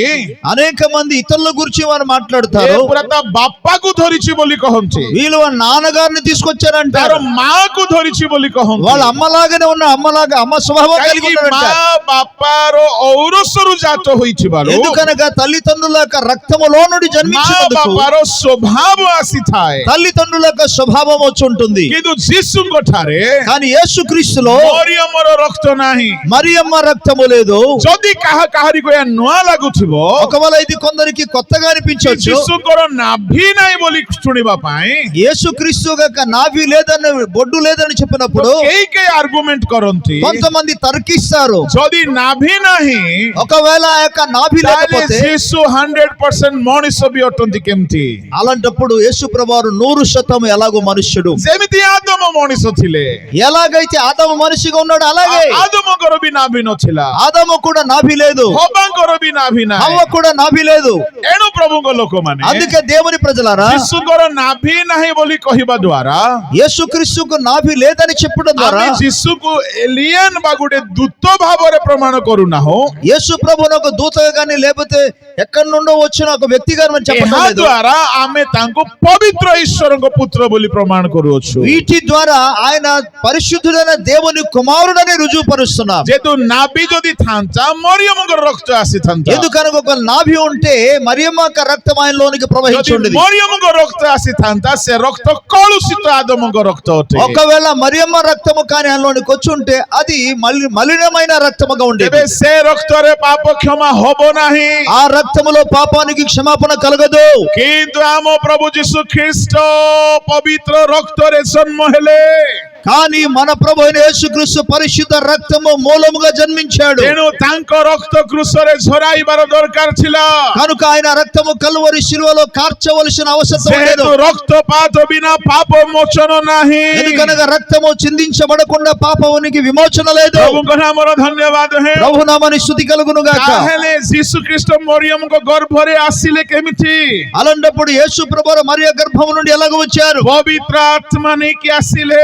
అనేక మంది ఇతరుల గురించి వారు ଏ మాట్లాడుతారు. ପୁରା ତା ବାପାକୁ ଧରିଛି ବୋଲି କହନ୍ତି, వీళ్ళు వాళ్ళ నాన్నగారిని ତାର తీసుకొచ్చారంటారు. ମାକୁ ଧରିଛି ବୋଲି କହନ୍ତି। వాళ్ళ అమ్మలాగానే ఉన్న అమ్మ స్వభావం కలిగి କାହିଁକି ఉన్నారంట. ମା ବାପାର ଔରସରୁ ଜାତ ହୋଇଥିବାରୁ ఎందుకనగా తల్లిదండ్రుల యొక్క రక్తములో నుండి ମା జన్మించినందుకు ବାପାର ସ୍ୱଭାବ ଆସିଥାଏ। తల్లిదండ్రుల యొక్క స్వభావం వచ్చి ఉంటుంది. କିନ୍ତୁ ଯୀଶୁଙ୍କ ଠାରେ కానీ యేసుక్రీస్తులో ମରିୟମର ରକ୍ତ ନାହିଁ। మరియమ్మ రక్తము లేదు. ଯଦି କାହାରିକୁ ଏହା ନୂଆ ଲାଗୁଥିବ, ఒకవేళ ఇది కొందరికి కొత్తగా అనిపించవచ్చు. ଯୀଶୁଙ୍କର ନାଭି ନାହିଁ ବୋଲି ଶୁଣିବା ପାଇଁ యేసుక్రీస్తు యొక్క నాభి లేదని బొడ్డు లేదని చెప్పినప్పుడు କେହି କେହି ଆର୍ଗୁମେଣ୍ଟ କରନ୍ତି, కొంతమంది తర్కిస్తారు. ଯଦି ନାଭି ନାହିଁ ఒకవేళ ఆ యొక్క నాభి ତାହେଲେ లేకపోతే ଯୀଶୁ 100% ମଣିଷ ବି ଅଟନ୍ତି କେମିତି? అలాంటప్పుడు యేసు ప్రభువారు 100% ఎలాగో మనుష్యుడు. ଯେମିତି ଆଦମ ମଣିଷ ଥିଲେ, ఎలాగైతే ఆదాము మనిషిగా ఉన్నాడు అలాగే ଆଦମଙ୍କର ବି ନାଭି ନଥିଲା, ఆదాము కూడా నాభి లేదు, ହବାଙ୍କର ବି ନାଭି హవ్వ ନାହିଁ। కూడా నాభి లేదు. ଏଣୁ ପ୍ରଭୁଙ୍କ ଲୋକମାନେ అందుకే దేవుని ప్రజలారా, ଯୀଶୁଙ୍କର ନାଭି ନାହିଁ ବୋଲି କହିବା ଦ୍ୱାରା యేసుక్రీస్తుకు నాభి లేదని చెప్పడం ద్వారా ଆମେ ଯୀଶୁକୁ ଏଲିయନ ବା ଗୋଟେ ଦୂତ ଭାବରେ ପ୍ରମାଣ କରୁନାହୁଁ। యేసు ప్రభువును ఒక దూతగా కానీ లేకపోతే ఎక్కడి నుండో వచ్చిన ఒక వ్యక్తిగా మనం చెప్పడం ଏହା లేదు. ଦ୍ୱାରା ଆମେ ତାଙ୍କୁ ପବିତ୍ର ଈଶ୍ୱରଙ୍କ పుତ୍ର ବୋଲି ପ୍ରମାଣ କରୁଅଛୁ। వీటి ద్వారా ఆయన పరిశుద్ధుడైన దేవుని కుమారుడని రుజువుపరుస్తున్నాం. ଯେହେତୁ ନାଭି ଯଦି ଥାନ୍ତା ମରିୟମଙ୍କର ରକ୍ତ ଆସିଥାନ୍ତା। ఎందుకనగా ఒక నాభి ఉంటే మరియమ్మ యొక్క రక్తం ఆయనలోనికి ప్రవహించి যদি ఉండేది. মরিয়মଙ୍କ রক্ত আসিଥାନ୍ତା ସେ রক্ତ কলুষিত আদমଙ୍କ রক্ত অটে। ఒకవేళ మరియమ్మ రక్తము కానీ ఆయనలోనికి వచ్చి ఉంటే అది మలినమైన రక్తముగా ఉండేది. ତେବେ ସେ ରକ୍ତରେ ପାପ କ୍ଷମା ହବ ନାହିଁ। ఆ రక్తములో పాపానికి క్షమాపణ కలగదు. କିନ୍ତୁ ଆମ ପ୍ରଭୁ ଯୀଶୁ ଖ୍ରୀଷ୍ଟ ପବିତ୍ର ରକ୍ତରେ ଜନ୍ମ ହେଲେ, కానీ మన ప్రభు అయిన యేసుక్రీస్తు పరిశుద్ధ రక్తము మూలముగా జన్మించాడు. ତେଣୁ ତାଙ୍କ ରକ୍ତ କୃଷରେ ଝରାଇବାର ଦରକାର ଥିଲା। కనుక ఆయన రక్తము కల్వరి శిలువలో కార్చవలసిన అవసరం లేదు. ଯେହେତୁ ରକ୍ତପାତ ବିନା ପାପ ମୋଚନ ନାହିଁ। ఎందుకనగా రక్తము చిందించబడకుండా పాపమునికి విమోచన లేదు. ପ୍ରଭୁଙ୍କ ନାମର ଧନ୍ୟବାଦ ହେ। ప్రభు నామాని స్తుతి కలుగును గాక. ତାହେଲେ ଯୀଶୁ ଖ୍ରୀଷ୍ଟ ମରିୟମଙ୍କ ଗର୍ଭରେ ଆସିଲେ କେମିତି? అలాంటప్పుడు యేసు ప్రభువు మరియ గర్భము నుండి ఎలాగ వచ్చారు? ପବିତ୍ର ଆତ୍ମା ନେଇକି ଆସିଲେ।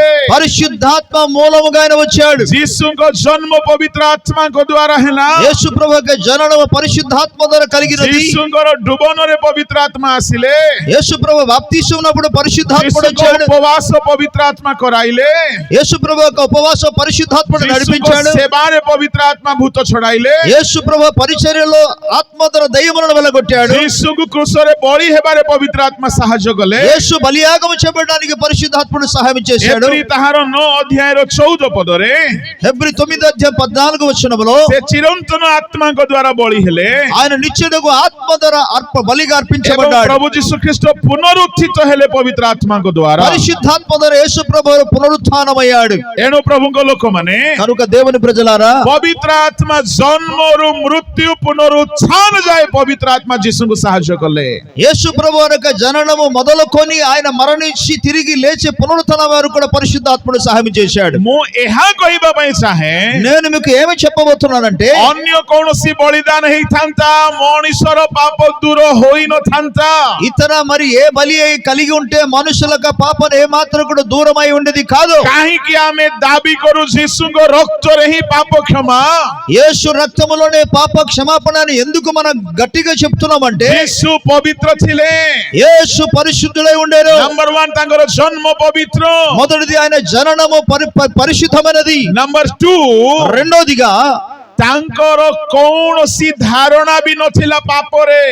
పరిశుద్ధాత్మ మూలముగా ఆయన వచ్చాడు. ଯୀଶୁଙ୍କ ଜନ୍ମ ପବିତ୍ର ଆତ୍ମାଙ୍କ ଦ୍ୱାରା ହେଲା। యేసు ప్రభు యొక్క జననము పరిశుద్ధాత్మ ద్వారా కలిగినది. ଯୀଶୁଙ୍କର ଡୁବନରେ ପବିତ୍ର ଆତ୍ମା ଆସିଲେ। యేసు ప్రభు బాప్తిసం ఉన్నప్పుడు పరిశుద్ధాత్ముడు ଯୀଶୁଙ୍କ వచ్చాడు. ଉପବାସ ପବିତ୍ର ଆତ୍ମା କରାଇଲେ। యేసు ప్రభు యొక్క ఉపవాస పరిశుద్ధాత్ముడు ଯୀଶୁଙ୍କ నడిపించాడు. ସେବାରେ ପବିତ୍ର ଆତ୍ମା ଭୂତ ଛଡାଇଲେ। యేసు ప్రభు పరిచర్యలో ఆత్మ ద్వారా దయ్యములను వెలగొట్టాడు. ଯୀଶୁଙ୍କୁ କୃଷରେ ବଳି ହେବାରେ ପବିତ୍ର ଆତ୍ମା ସାହାଯ୍ୟ କଲେ। యేసు బలియాగము చేయడానికి పరిశుద్ధాత్ముడు సహాయం చేశాడు. ଏପରି ତାହାର 9 ଅଧ୍ୟାୟର 14 ପଦରେ హెబ్రీ 9:14 వచనములో ସେ ଚିରନ୍ତନ ଆତ୍ମାଙ୍କ ଦ୍ୱାରା ବଳି ହେଲେ। ఆయన నిత్యుడగు ఆత్మ ద్వారా బలిగా ଏବଂ అర్పించబడ్డాడు. ପ୍ରଭୁ ଯୀଶୁ ଖ୍ରୀଷ୍ଟ ପୁନରୁତ୍ଥିତ ହେଲେ ପବିତ୍ର ଆତ୍ମାଙ୍କ ଦ୍ୱାରା। పరిశుద్ధాత్మ ద్వారా యేసు ప్రభు పునరుత్థానమయ్యాడు. ଏଣୁ ପ୍ରଭୁଙ୍କ ଲୋକମାନେ కనుక దేవుని ప్రజలారా, ପବିତ୍ର ଆତ୍ମା ଜନ୍ମରୁ ମୃତ୍ୟୁ పునరుత్థాନ ଯାଏ ପବିତ୍ର ଆତ୍ମା ଯୀଶୁଙ୍କୁ ସାହାଯ୍ୟ କଲେ। యేసు ప్రభు యొక్క జననము మొదలుకొని ఆయన మరణించి తిరిగి లేచి పునరుత్థానం వరకు కూడా పరిశుద్ధాత్ముడు సహాయం చేశాడు. ମୁଁ ଏହା କହିବା ପାଇଁ ଚାହେଁ, నేను మీకు ఏమి చెప్పబోతున్నానంటే, ଅନ୍ୟ କୌଣସି ବଳିଦାନ ହେଇଥାନ୍ତା ମଣିଷର ପାପ ଦୂର ହୋଇନଥାନ୍ତା। ఇతర మరి ఏ బలి కలిగి ఉంటే మనుషుల పాపం ఏ మాత్రం కూడా దూరమై ఉండేది కాదు. କାହିଁକି ଆମେ ଦାବି କରୁ ଯୀଶୁଙ୍କ ରକ୍ତରେ ହିଁ ପାପ କ୍ଷମା? యేసు రక్తములోనే పాప క్షమాపణ అని ఎందుకు మనం గట్టిగా చెప్తున్నామంటే, ଯୀଶୁ ପବିତ୍ର ଥିଲେ। యేసు పరిశుద్ధుడై ఉండేరు. ନମ୍ବର 1 ତାଙ୍କର ଜନ୍ମ ପବିତ୍ର। మొదటిది ఆయన జననము పరిశుద్ధమైనది. ନମ୍ବର 2 రెండోదిగా ତାଙ୍କର କୌଣସି ଧାରଣା ବି ନଥିଲା ପାପରେ।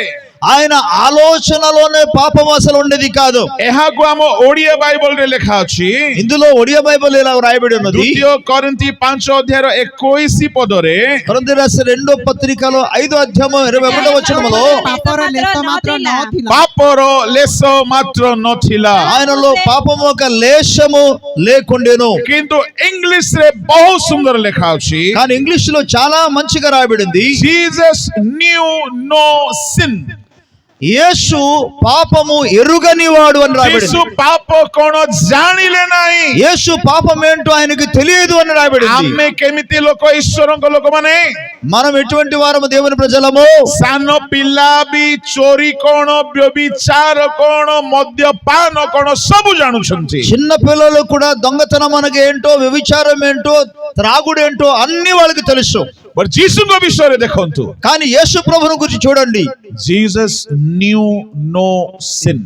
ఆయన ఆలోచనలోనే పాపం అసలు ఉండేది కాదు. ଏହାକୁ ଆମ ଓଡ଼ିଆ ବାଇବଲରେ ଲେଖା ଅଛି। ఇందులో ఒడియా బైబిల్ ఇలా రాయబడి ఉన్నది. 2 కొరింథీ 5 ଅଧ୍ୟାୟର 21 పదରେ కొరింథీ రాసిన 2వ పత్రికలో 5వ అధ్యాయము 21వ వచనములో ପାପର ଲେଶ ମାତ୍ର ନଥିଲା। ପାପର ଲେଶ ମାତ୍ର ନଥିଲା। ఆయనలో పాపము ఒక లేశము లేకుండెను. କିନ୍ତୁ ଇଂଲିଶରେ ବହୁତ ସୁନ୍ଦର ଲେଖା ଅଛି। కానీ ఇంగ్లీష్ లో చాలా మంచిగా రాయబడింది. Jesus knew no sin। యేసు పాపము ఎరుగని వాడు అని రాయబడింది. ଯୀଶୁ ପାପ କଣ ଜାଣିଲେ ନାହିଁ। యేసు పాపం ఏంటో ఆయనకి తెలియదు అని రాయబడింది. ଆମେ କେମିତି ଲୋକ, ଈଶ୍ୱରଙ୍କ ଲୋକମାନେ? మనం ఎటువంటి వారము దేవుని ప్రజలము? ସାନ ପିଲା ବି ଚୋରି କଣ, ବ୍ୟଭିଚାର କଣ, ମଦ୍ୟପାନ କଣ ସବୁ ଜାଣୁଛନ୍ତି। చిన్న పిల్లలు కూడా దొంగతనం అనగా ఏంటో, వ్యభిచారం ఏంటో, త్రాగుడు ఏంటో అన్ని వాళ్ళకి తెలుసు. బట్ ଯୀଶୁଙ୍କ ବିଷୟରେ ଦେଖନ୍ତୁ। కానీ యేసు ప్రభువును గురించి చూడండి. Jesus knew no sin।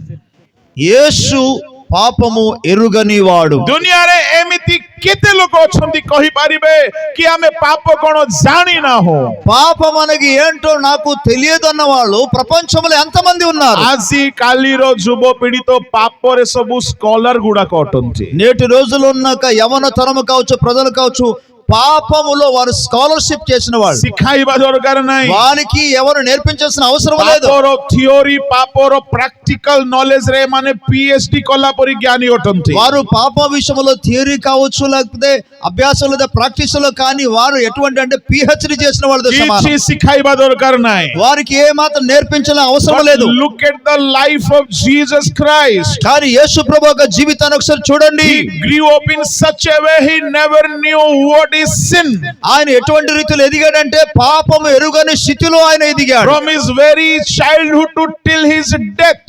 యేసు పాపము ఎరుగని వాడు. ଦୁନିଆରେ ଏମିତି କେତେ ଲୋକ ଅଛନ୍ତି କହିପାରିବେ କି ଆମେ ପାପ କଣ ଜାଣିନାହୁଁ? పాపం అనగా ఏంటో నాకు తెలియదన్న వాళ్ళు ప్రపంచంలో ఎంతమంది ఉన్నారు? ଆଜି କାଲିର ଯୁବପିଢି ତ ପାପରେ ସବୁ ସ୍କଲାର ଗୁଡାକ ଅଟନ୍ତି। నేటి రోజుల్లో ఉన్న యవన తరము కావచ్చు, ప్రజలు కావచ్చు, పాపములో వారు స్కాలర్షిప్ చేసిన వాళ్ళు. ଶିଖାଇବା ଦରକାର ନାହିଁ। వారికి ఎవరు నేర్పించాల్సిన అవసరం లేదు. ପାପର ଥିଓରି, ପାପର ପ୍ରାକ୍ଟିକାଲ ନଲେଜ ରେ ମାନେ PhD କଲା ପରି ଜ୍ଞାନୀ ଅଟନ୍ତି। వారు పాప విషయంలో థియరీ కావచ్చు, లేకపోతే అభ్యాసం లేదా ప్రాక్టీస్ లో కానీ వారు ఎటువంటి అంటే PhD చేసిన వాళ్ళతో କିଛି సమానం. ଶିଖାଇବା ଦରକାର ନାହିଁ। వారికి ఏ మాత్రం నేర్పించాల్సిన అవసరం లేదు. Look at the life of Jesus Christ. కానీ యేసు ప్రభు యొక్క జీవితాన్ని ఒకసారి చూడండి. He grew up in such a way he never knew what is sin. ఆయన ఎటువంటి రీతిలో ఎదిగాడంటే పాపము ఎరుగని స్థితిలో ఆయన ఎదిగాడు. From his very childhood to till his death.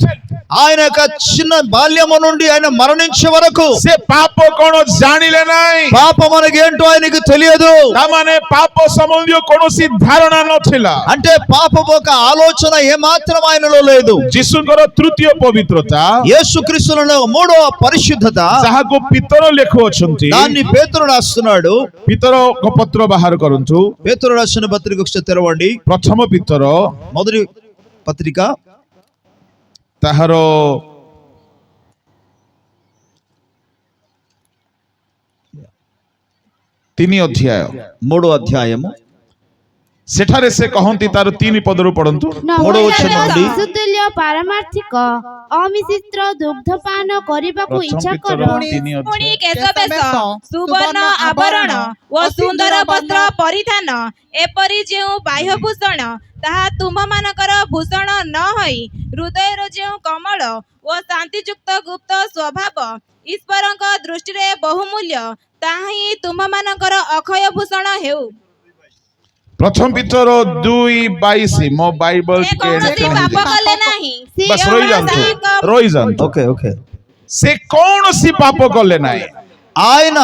ఆయన యొక్క చిన్న బాల్యము నుండి ఆయన మరణించే వరకు ସେ ପାପ କଣ ଜାଣିଲେ ନାହିଁ। పాపం అనగా ఏంటో ఆయనకు తెలియదు. ତାମାନେ ପାପ ସମ୍ବନ୍ଧୀୟ କୌଣସି ଧାରଣା ନଥିଲା। అంటే పాపం ఒక ఆలోచన ఏమాత్రం ఆయనలో లేదు. ଯୀଶୁଙ୍କର ତୃତୀୟ ପବିତ୍ରତା, యేసుక్రీస్తులో మూడో పరిశుద్ధత, ଯାହାକୁ ପିତର ଲେଖୁଅଛନ୍ତି। దాన్ని పేతురు రాస్తున్నాడు. ପିତରଙ୍କ ପତ୍ର ବାହାର କରନ୍ତୁ। పేతురు రాసిన పత్రిక ఒకసారి తెరవండి. ପ୍ରଥମ ପିତର మొదటి పత్రిక ତାହାର 3 ଅଧ୍ୟାୟ 3వ అధ్యాయము ସେଠାରେ ସେ କହନ୍ତି ତାର 3 ପଦରୁ ପଢନ୍ତୁ। మూడవ వచనం నుండి ଶିଶୁତୁଲ୍ୟ ପାରମାର୍ଥିକ ଅମିଶ୍ରିତ ଦୁଗ୍ଧପାନ କରିବାକୁ ଇଚ୍ଛା କର। 3 ପୁଣି ଅଧ୍ୟାୟ କେଶବେଶ ସୁବର୍ଣ୍ଣ ଆଭରଣ ଓ ସୁନ୍ଦର ବସ୍ତ୍ର ପରିଧାନ ଏପରି ଯେଉଁ ବାହ୍ୟଭୂଷଣ ତାହା ତୁମମାନଙ୍କର ଭୂଷଣ ନ ହୋଇ ହୃଦୟର ଯେଉଁ କମଳ ଓ ଶାନ୍ତିଯୁକ୍ତ ଗୁପ୍ତ ସ୍ୱଭାବ ଈଶ୍ୱରଙ୍କ ଦୃଷ୍ଟିରେ ବହୁମୂଲ୍ୟ ତାହା ହିଁ ତୁମମାନଙ୍କର ଅକ୍ଷୟ ଭୂଷଣ ହେଉ। ପ୍ରଥମ ପିତର 2:22 ମୋ ବାଇବଲ ସେ ଟିକେ କୌଣସି ପାପ କଲେ ନାହିଁ। ବସ୍ ରହିଯାନ୍ତୁ। ఓకే ఓకే ସେ କୌଣସି ପାପ କଲେ ନାହିଁ। ఆయన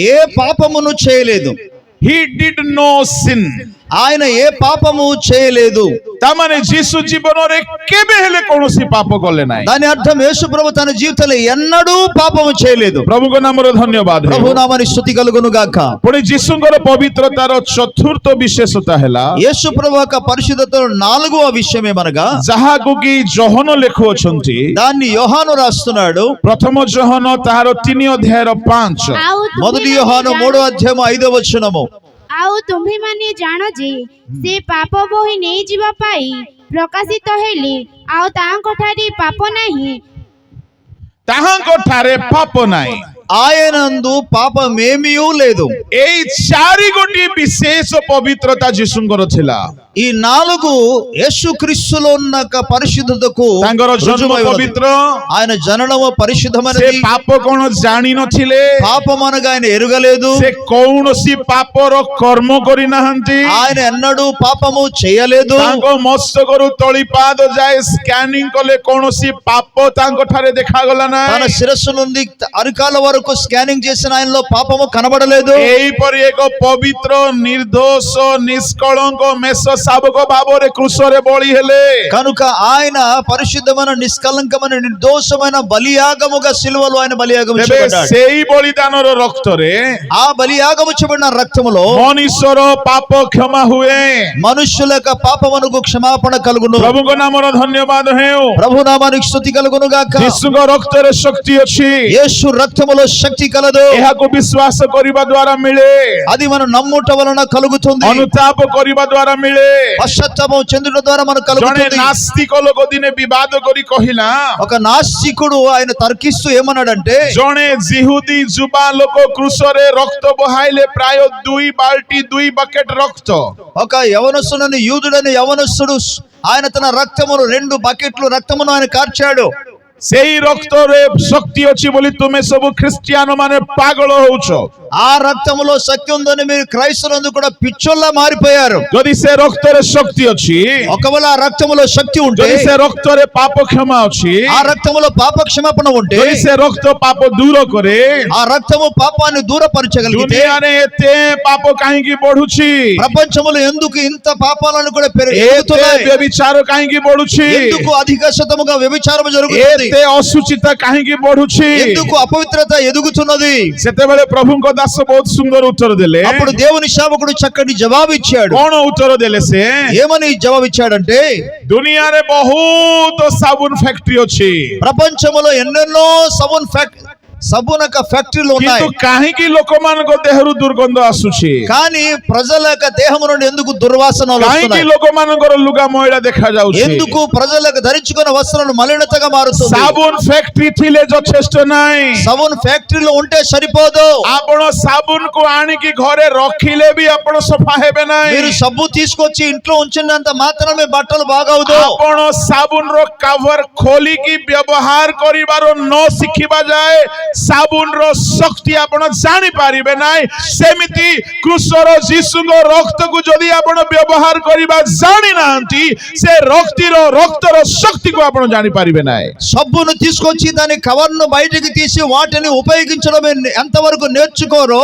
ఏ పాపమును చేయలేదు, he did no sin। ఆయన ఏ పాపము చేయలేదు। ତାମାନେ ଯୀଶୁ ଜୀବନରେ କେବେ ହେଲେ କୌଣସି ପାପ କଲେ ନାହିଁ। దాని అర్థం యేసు ప్రభు తన జీవితంలో ఎన్నడూ పాపము చేయలేదు। ପ୍ରଭୁଙ୍କ ନାମରେ ଧନ୍ୟବାଦ ହେଉ। ప్రభు నామని స్తుతి కలుగును గాక। ପୁଣି ଯୀଶୁଙ୍କର ପବିତ୍ରତାର ଚତୁର୍ଥ ବିଶେଷତା ହେଲା యేసు ప్రభు యొక్క పరిశుద్ధతలో 4వ విషయం ఏమనగా ଯାହାକୁ କି ଜହନ ଲେଖୁଅଛନ୍ତି దాన్ని యోహాను రాస్తున్నాడు। ପ୍ରଥମ ଜହନ ତାହାର 3 ଅଧ୍ୟାୟର 5। ଆଉ మొదటి యోహాను 3వ అధ్యాయం 5వ వచనము। ଆଉ ତୁମ୍ଭେମାନେ ଜାଣ ଯେ ସେ ପାପ ବୋହି ନେଇଯିବା ପାଇଁ ପ୍ରକାଶିତ ହେଲେ ଆଉ ତାଙ୍କଠାରେ ପାପ ନାହିଁ। ତାହାଙ୍କ ଠାରେ ପାପ ନାହିଁ। ఆయనందు పాపమేమీ లేదు। ଏଇ 4 ଗୋଟି ବିଶେଷ ପବିତ୍ରତା ଯୀଶୁଙ୍କର ଥିଲା। ఈ 4 యేసుక్రీస్తులో ఉన్న పరిశుద్ధతకు ତାଙ୍କର ଜନ୍ମ రుజువై ఉన్నది। ପବିତ୍ର, ఆయన జననము ସେ పరిశుద్ధమైనది। ପାପ କଣ ଜାଣି ନଥିଲେ, పాపమనగా ఆయన ఎరుగలేదు। ସେ କୌଣସି ପାପର କର୍ମ କରିନାହାନ୍ତି। ఆయన ఎన్నడూ పాపము చేయలేదు। ତାଙ୍କ ମସ୍ତକରୁ ତଳିପାଦ ଯାଏ ସ୍କାନିଂ କଲେ କୌଣସି ପାପ ତାଙ୍କ ଠାରେ ଦେଖାଗଲା తన ନାହିଁ। శిరస్సు నుండి అరికాల వరకు స్కానింగ్ చేసిన ఆయనలో పాపము కనబడలేదు। ଏହିପରି ଏକ ପବିତ୍ର ନିର୍ଦୋଷ ନିଷ୍କଳଙ୍କ ମେଷ ଶାବକ ଭାବରେ କୃଷରେ ବଳି ହେଲେ। కనుక ఆయన పరిశుద్ధమైన నిష్కలంకమైన నిర్దోషమైన బలియాగముగా సిలువలో ఆయన బలియాగము ତେବେ చేయబడ్డాడు। ସେଇ ବଳିଦାନର ରକ୍ତରେ ఆ బలియాగము చేయబడిన రక్తములో ମନୁଷ୍ୟର ପାପ କ୍ଷମା ହୁଏ। మనుష్యుల యొక్క పాపమునకు క్షమాపణ కలుగును। ପ୍ରଭୁଙ୍କ ନାମର ଧନ୍ୟବାଦ ହେଉ। ప్రభు నామానికి స్తుతి కలుగును గాక। ଯୀଶୁଙ୍କ ରକ୍ତରେ ଶକ୍ତି ଅଛି। యేసు రక్తములో శక్తి కలదు। ଏହାକୁ ବିଶ୍ୱାସ କରିବା ଦ୍ୱାରା ମିଳେ। అది మనం నమ్ముట వలన కలుగుతుంది। ଅନୁତାପ କରିବା ଦ୍ୱାରା ମିଳେ। పశ్చాత్తాపం చెందుట ద్వారా మనకు ଜଣେ కలుగుతుంది। ନାସ୍ତିକ ଲୋକ ଦିନେ ବିବାଦ କରି କହିଲା, ఒక నాస్తికుడు ఆయన తర్కిస్తూ ఏమన్నాడంటే ଜଣେ ଜିହୁଦୀ ଯୁବା ଲୋକ କୃଷରେ ରକ୍ତ ବହାଇଲେ ପ୍ରାୟ 2 ବାଲ୍ଟି 2 ବକେଟ ରକ୍ତ। ఒక యవనస్తుడని యూదుడని యవనస్తుడు ఆయన తన రక్తమును 2 బకెట్లు రక్తమును ఆయన కార్చాడు। ସେଇ ରକ୍ତରେ ଶକ୍ତି ଅଛି ବୋଲି ତୁମେ ସବୁ ଖ୍ରୀଷ୍ଟିଆନ ମାନେ ପାଗଳ ହଉଛ। ఆ రక్తములో శక్తి ఉందని మీరు క్రైస్తవులందు కూడా పిచ్చోల్లా మారిపోయారు। ଯଦି ସେ రక్ତରେ ଶକ୍ତି ଅଛି, ఒకవేళ ఆ రక్తములో శక్తి ఉంటే, ଯଦି ସେ ରକ୍ତରେ ପାପ କ୍ଷମା ଅଛି, ఆ రక్తములో పాప క్షమాపణ ఉంటే, ଯଦି ସେ ରକ୍ତ ପାପ ଦୂର କରେ, ఆ రక్తము పాపాన్ని దూరపరచగలిగితే ଦୁନିଆରେ ଏତେ ପାପ କାହିଁକି ବଢୁଛି? ప్రపంచములో ఎందుకు ఇంత పాపాలను కూడా ଏତେ పెరుగుతున్నాయి? ବ୍ୟభిଚାର କାହିଁକି ବଢୁଛି? ఎందుకు అధిక శాతముగా వ్యభిచారం జరుగుతుంది? ଏତେ ଅଶୁଚିତା କାହିଁକି ବଢୁଛି? ఎందుకు అపవిత్రత ఎదుగుతున్నది? ସେତେବେଳେ ପ୍ରଭୁଙ୍କ ଦାସ ବହୁତ ସୁନ୍ଦର ଉତ୍ତର ଦେଲେ। అప్పుడు దేవుని సేవకుడు చక్కటి జవాబు ఇచ్చాడు। କଣ ଉତ୍ତର ଦେଲେ ସେ? ఏమని జవాబు ఇచ్చాడంటే ଦୁନିଆରେ ବହୁତ ସାବୁନ ଫ୍ୟାକ୍ଟ୍ରି ଅଛି, ప్రపంచంలో ఎన్నెన్నో సబూన్ యొక్క ఫ్యాక్టరీలు ఉన్నాయి। କିନ୍ତୁ କାହିଁକି ଲୋକମାନଙ୍କ ଦେହରୁ ଦୁର୍ଗନ୍ଧ ଆସୁଛି? కానీ ప్రజల యొక్క దేహం నుండి ఎందుకు దుర్వాసనలు କାହିଁକି వస్తున్నాయి? ଲୋକମାନଙ୍କର ଲୁଗା ମଇଳା ଦେଖାଯାଉଛି? ఎందుకు ప్రజలకు ధరించుకున్న వస్త్రాలు మలినతగా మారుతుంది? ସାବୁନ ଫ୍ୟାକ୍ଟ୍ରି ଥିଲେ ଯଥେଷ୍ଟ ନାହିଁ। సబూన్ ఫ్యాక్టరీలో ఉంటే సరిపోదు। ଆପଣ ସାବୁନକୁ ଆଣିକି ଘରେ ରଖିଲେ ବି ଆପଣ ସଫା ହେବେ ନାହିଁ। మీరు సబ్బు తీసుకొచ్చి ఇంట్లో ఉంచినంత మాత్రమే బట్టలు బాగవుదు। ଆପଣ ସାବୁନର କଭର ଖୋଲିକି ବ୍ୟବହାର କରିବାର ନ ଶିଖିବା ଯାଏ ସାବୁନର ଶକ୍ତି ଆପଣ ଜାଣି ପାରିବେ ନାହିଁ। ସେମିତି କୃଷର ଯୀଶୁଙ୍କ ରକ୍ତକୁ ଯଦି ଆପଣ ବ୍ୟବହାର କରିବା ଜାଣି ନାହାନ୍ତି, ସେ ରକ୍ତର ଶକ୍ତିକୁ ଆପଣ ଜାଣି ପାରିବେ ନାହିଁ। సబ్బును తీసుకొచ్చి దాని కవర్ను బయటికి తీసి వాటిని ఉపయోగించడం ఎంతవరకు నేర్చుకోరో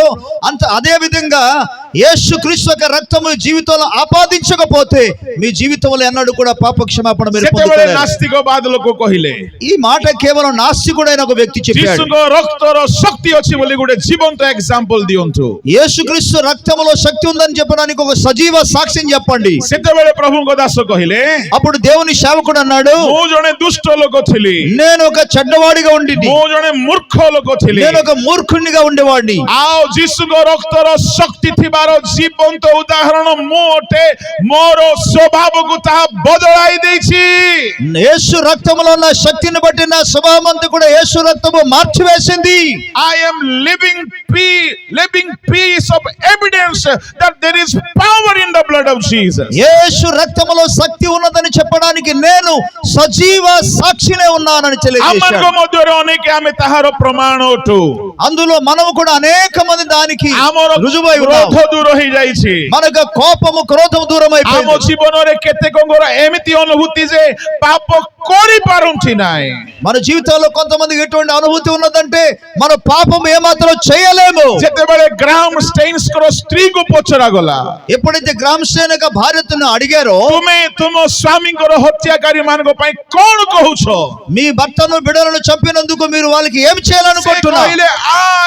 అదే విధంగా యేసుక్రీస్తు యొక్క రక్తము జీవితంలో ఆపాదించకపోతే మీ జీవితంలో ఎన్నడూ కూడా పాప క్షమాపణ మీరు ସେତେବେଳେ పొందుకోలేరు. ନାସ୍ତିକବାଦ ଲୋକ କହିଲେ ఈ మాట కేవలం నాస్తికుడైన ఒక వ్యక్తి చెప్పాడు. ଯୀଶୁଙ୍କ ରକ୍ତର ଶକ୍ତି ଅଛି ବୋଲି ଗୋଟେ ଜୀବନ୍ତ ଏକ୍ସାମ୍ପଲ ଦିଅନ୍ତୁ। యేసుక్రీస్తు రక్తములో శక్తి ఉందని చెప్పడానికి ఒక సజీవ సాక్ష్యం చెప్పండి. ସେତେବେଳେ ପ୍ରଭୁଙ୍କ ଦାସ କହିଲେ అప్పుడు దేవుని సేవకుడు అన్నాడు, ମୁଁ ଜଣେ ଦୁଷ୍ଟ ଲୋକ ଥିଲି, నేను ఒక చెడ్డవాడిగా ఉండి ମୁଁ ଜଣେ ମୂର୍ଖ ଲୋକ ଥିଲି, నేను ఒక మూర్ఖునిగా ఉండేవాడిని. ଆଉ ଯୀଶୁଙ୍କ ରକ୍ତର ଶକ୍ତି ଥିବାର ଜୀବନ୍ତ ଉଦାହରଣ ମୁଁ ଅଟେ। ମୋର ସ୍ୱଭାବକୁ ତାହା ବଦଳାଇ ଦେଇଛି। యేసు రక్తములో ఉన్న శక్తిని బట్టి నా స్వభావం అంతా కూడా యేసు రక్తము మార్చివేసింది. I am living piece of evidence that there is power in the blood of Jesus. యేసు రక్తములో శక్తి ఉన్నదని చెప్పడానికి నేను సజీవ సాక్షినే ఉన్నానని ଆମମାନଙ୍କ తెలియజేశాడు. ମଧ୍ୟରେ ଅନେକ ଆମେ ତାହାର ପ୍ରମାଣ ଅଟୁ। అందులో మనము కూడా అనేక మంది దానికి ଆମର రుజువై ఉన్నాం. କ୍ରୋଧ ଦୂର ହେଇଯାଇଛି। మనకు కోపము క్రోధము దూరం ଆମ అయిపోయింది. ଜୀବନରେ କେତେକଙ୍କର ଏମିତି ଅନୁଭୂତି ଯେ ପାପ କରିପାରୁଛି ନାହିଁ। మన జీవితంలో కొంతమందికి ఎటువంటి అనుభూతి ఉన్నదంటే మన పాపం ఏమాత్రం చేయలేము. ଯେତେବେଳେ ଗ୍ରାହମ ଷ୍ଟେଇନ୍ସଙ୍କର ସ୍ତ୍ରୀକୁ ପଚରାଗଲା, ఎప్పుడైతే గ్రామసేన యొక్క భార్యను అడిగారో, ତୁମେ ତୁମ ସ୍ୱାମୀଙ୍କର ହତ୍ୟାକାରୀ ମାନଙ୍କ ପାଇଁ କଣ କହୁଛ? మీ భర్తను బిడ్డలను చంపినందుకు మీరు వాళ్ళకి ఏం ସେ చేయాలనుకుంటున్నారు? କହିଲେ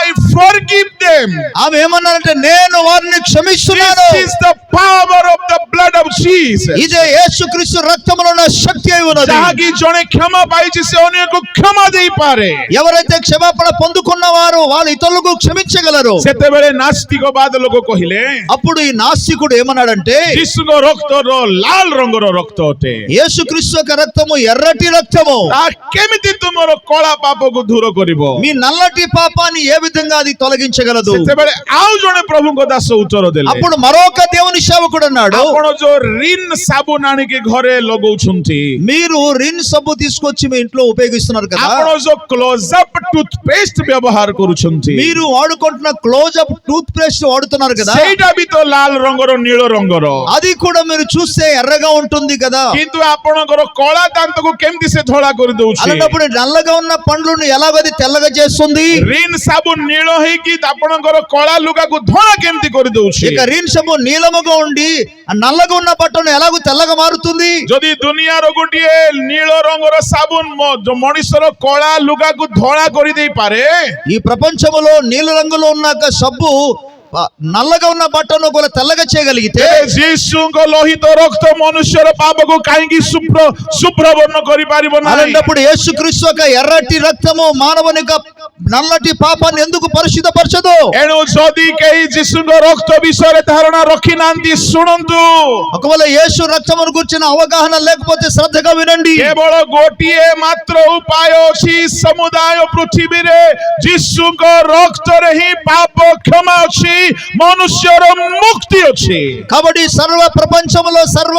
I forgive them. ఆమె ఏమన్నారంటే, నేను వారిని క్షమిస్తున్నాను. This is the power of the blood of Jesus. ఇదే యేసుక్రీస్తు రక్తములో ఉన్న శక్తి అయి ఉన్నది. ଯାହାକି ଜଣେ କ୍ଷମା ପାଇଛି ସେ ଅନ୍ୟକୁ କ୍ଷମା ଦେଇପାରେ। ఎవరైతే క్షమాపణ పొందుకున్నవారో వాళ్ళు ఇతరులకు క్షమించగలరు. ସେତେବେଳେ ନାସ୍ତିକବାଦ ଲୋକ କହିଲେ అప్పుడు ఈ నాస్తికుడు ఏమన్నాడంటే, ଯୀଶୁଙ୍କ ରକ୍ତର ଲାଲ ରଙ୍ଗର ରକ୍ତ ଅଟେ। యేసుక్రీస్తు యొక్క రక్తము ఎర్రటి రక్తము. ତାହା କେମିତି ତୁମର କଳା ପାପକୁ ଦୂର କରିବ? మీ నల్లటి పాపాన్ని ఏ విధంగా అది తొలగించగలదు? ସେତେବେଳେ ଆଉ ଜଣେ ପ୍ରଭୁଙ୍କ ଦାସ ଉତ୍ତର ଦେଲେ, అప్పుడు మరొక దేవుని సేవకుడు అన్నాడు, ଆପଣ ଯୋଉ ରିନ୍ ସାବୁନ ଆଣିକି ଘରେ ଲଗଉଛନ୍ତି, మీరు రిన్ సబ్బు తీసుకొచ్చి మీ ఇంట్లో ఉపయోగిస్తున్నారు కదా, ଆପଣ ଯୋଉ କ୍ଲୋଜଅପ୍ ଟୁଥପେଷ୍ଟ ବ୍ୟବହାର କରୁଛନ୍ତି, మీరు వాడుకుంటున్న క్లోజ్ అప్ టూత్ పేస్ట్ వాడుతున్నారు కదా, ସେଇଟା ବି ତ ଲାଲ ରଙ୍ଗର ନୀଳ ରଙ୍ଗର। అది కూడా మీరు చూస్తే ఎర్రగా ఉంటుంది కదా. କିନ୍ତୁ ଆପଣଙ୍କର କଳା ଦାନ୍ତକୁ କେମିତି ସେ ଧଳା କରିଦଉଛି? అలాంటప్పుడు నల్లగా ఉన్న పండ్లను ఎలాగది తెల్లగా చేస్తుంది? ରିନ୍ ସାବୁନ ନୀଳ ହେଇକି ଆପଣଙ୍କର କଳା ଲୁଗାକୁ ଧଳା କେମିତି କରିଦଉଛି? ఇక రిన్ సబ్బు నీలముగా ఉండి ఆ నల్లగా ఉన్న బట్టను ఎలాగో తెల్లగా మారుతుంది? ଯଦି ଦୁନିଆର ଗୋଟିଏ ନୀଳ ରଙ୍ଗର ସାବୁନ ମଣିଷର କଳା ଲୁଗାକୁ ଧଳା କରିଦେଇପାରେ, ఈ ప్రపంచములో నీల రంగులో ఉన్న ఒక సబ్బు నల్లగా ఉన్న బట్టను కూడా తెల్లగా చేయగలిగితే, ଯୀଶୁଙ୍କ ଲୋହିତ ରକ୍ତ ମନୁଷ୍ୟର ପାପକୁ କାହିଁକି ଶୁଭ୍ର ବର୍ଣ୍ଣ କରିପାରିବ ନାହିଁ? అలాంటప్పుడు యేసుక్రీస్తు యొక్క ఎర్రటి రక్తము మానవుని యొక్క నల్లటి పాపాన్ని ఎందుకు పరిశుద్ధపరచదు? ଏଣୁ ଯଦି କେହି ଯୀଶୁଙ୍କ ରକ୍ତ ବିଷୟରେ ଧାରଣା ରଖିନାହାନ୍ତି, ଶୁଣନ୍ତୁ। ఒకవేళ యేసు రక్తమును గురించిన అవగాహన లేకపోతే శ్రద్ధగా వినండి. କେବଳ ଗୋଟିଏ ମାତ୍ର ଉପାୟ ଅଛି ସମୁଦାୟ ପୃଥିବୀରେ, ଯୀଶୁଙ୍କ ରକ୍ତରେ ହିଁ ପାପ କ୍ଷମା ଅଛି, మనుష్యର ముక్తి ଅଛି। కాబట్టి సర్వ ప్రపంచములో సర్వ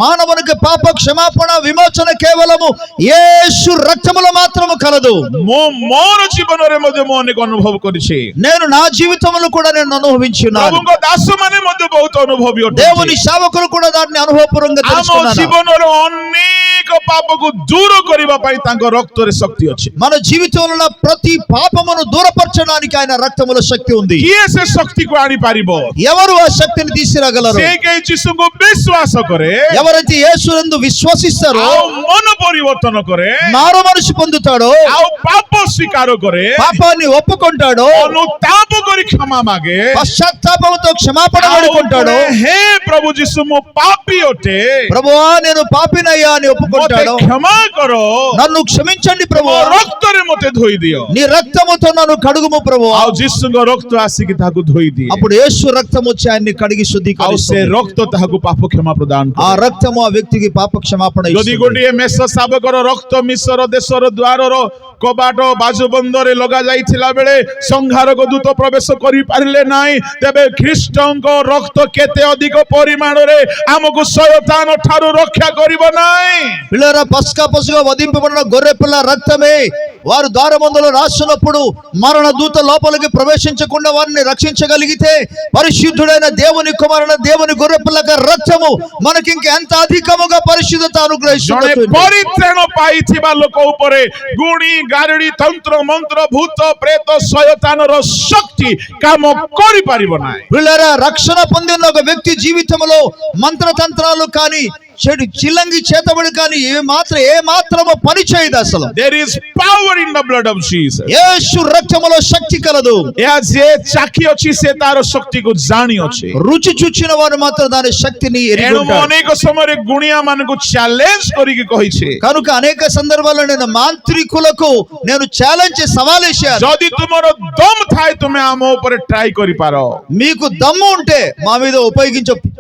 మానవునికి పాప క్షమాపణ విమోచన కేవలము యేసు రక్తములో మాత్రము కలదు. ମୁଁ ମୋର ଜୀବନରେ ମଧ୍ୟ ମୁଁ ଅନେକ ଅନୁଭବ କରିଛି। నేను నా జీవితంలో కూడా నేను అనుభవించున్నాను. ପ୍ରଭୁଙ୍କ ଦାସମାନେ ମଧ୍ୟ ବହୁତ ଅନୁଭବୀ ଅଟନ୍ତି। దేవుని సేవకులు కూడా దాన్ని అనుభవపూర్వకంగా ଆମ తెలుసుకున్నారు. ଜୀବନର ଅନେକ ପାପକୁ ଦୂର କରିବା ପାଇଁ ତାଙ୍କ ରକ୍ତରେ ଶକ୍ତି ଅଛି। మన జీవితంలో ఉన్న ప్రతి పాపమును దూరపరచడానికి ఆయన రక్తములో శక్తి ఉంది. କିଏ ସେ ଶକ୍ତିକୁ ଆଣିପାରିବ? ఎవరు ఆ శక్తిని తీసుకురాగలరు? ସେ କେହି ଯୀଶୁଙ୍କୁ ବିଶ୍ୱାସ କରେ, ఎవరైతే యేసునందు విశ్వసిస్తారో, ଆଉ ମନ ପରିବର୍ତ୍ତନ କରେ, మారు మనసు పొందుతాడో, ଆଉ ପାପ ସ୍ୱୀକାର କରେ, పాపాన్ని ఒప్పుకుంటాడో, ଅନୁତାପ କରି କ୍ଷମା ମାଗେ, పశ్చాత్తాపంతో క్షమాపణ ଆଉ వేడుకుంటాడో, କହେ, ହେ ପ୍ରଭୁ ଯୀଶୁ ମୁଁ ପାପୀ ଅଟେ, ప్రభువా నేను పాపినయ్యా అని ମୋତେ ఒప్పుకుంటాడో, କ୍ଷମା କର, నన్ను క్షమించండి ମୋ ప్రభువా, ରକ୍ତରେ ମୋତେ ଧୋଇ ଦିଅ। నీ రక్తముతో నన్ను కడుగుము ప్రభువా. ଆଉ ଯୀଶୁଙ୍କ ରକ୍ତ ଆସିକି ତାହାକୁ ଧୋଇ ଦିଏ, అప్పుడు యేసు రక్తం వచ్చి ఆయన్ని కడిగి ଆଉ ସେ శుద్ధీకరిస్తుంది. ରକ୍ତ ତାହାକୁ ପାପ କ୍ଷମା ପ୍ରଦାନ ఆ କରେ। రక్తము ఆ వ్యక్తికి పాప క్షమాపణ ଯଦି ఇస్తుంది. ଗୋଟିଏ ମେଷ ଶାବକର ରକ୍ତ ମିଶ୍ର ଦେଶର ଦ୍ୱାରର କବାଟ ବାଜୁବନ୍ଧରେ ଲଗା ଯାଇଥିଲା ବେଳେ ସଂହାରକ ଦୂତ ପ୍ରବେଶ କରିପାରିଲେ ନାହିଁ, ତେବେ ଖ୍ରୀଷ୍ଟଙ୍କ ରକ୍ତ କେତେ ଅଧିକ ପରିମାଣରେ ଆମକୁ ଶୟତାନ ଠାରୁ ରକ୍ଷା କରିବ ନାହିଁ? పిల్లరా, పస్కా పశుగా వధింపబడిన గొర్రె పిల్ల రక్తమే వారు ద్వారబంధులో రాస్తున్నప్పుడు మరణ దూత లోపలికి ప్రవేశించకుండా వారిని రక్షించగలిగితే పరిశుద్ధుడైన దేవుని కుమారుడు దేవుని గొర్రెపిల్లక రక్తము మనకి ఎంత అధికముగా పరిశుద్ధత ଜଣେ అనుగ్రహిస్తుంది. ପରିତ୍ରାଣ ପାଇଥିବା ଲୋକ ଉପରେ ଗୁଣି ଗାରେଡି ତନ୍ତ୍ର ମନ୍ତ୍ର ଭୂତ ପ୍ରେତ ଶୟତାନର ଶକ୍ତି କାମ କରିପାରିବ ନାହିଁ। వీళ్ళారా రక్షణ పొందిన ఒక వ్యక్తి జీవితంలో మంత్రతంత్రాలు కానీ చెడు చిల్లంగి చేతబడి కానీ ఏ మాత్రము పని చేయదు అసలు. There is power in the blood of Jesus। యేసు రక్తములో శక్తి కలదు. ଏହା ଯେ ଚାଖି ଅଛି ସେ ତାର ଶକ୍ତିକୁ ଜାଣି ଅଛି। రుచి చూచిన వారు మాత్రం దాని శక్తిని ఎరిగి ଏଣୁ ମୁଁ ఉంటారు. ଅନେକ ସମୟରେ ଗୁଣିଆ ମାନଙ୍କୁ ଚ୍ୟାଲେଞ୍ଜ କରିକି କହିଛି, కనుక అనేక సందర్భాల్లో నేను మాంత్రికులకు నేను ఛాలెంజ్ సవాల్ వేశాను. ଯଦି ତୁମର ଦମ ଥାଏ ତୁମେ ଆମ ଉପରେ ଟ୍ରାଏ କରିପାର। మీకు దమ్ము ఉంటే మా మీద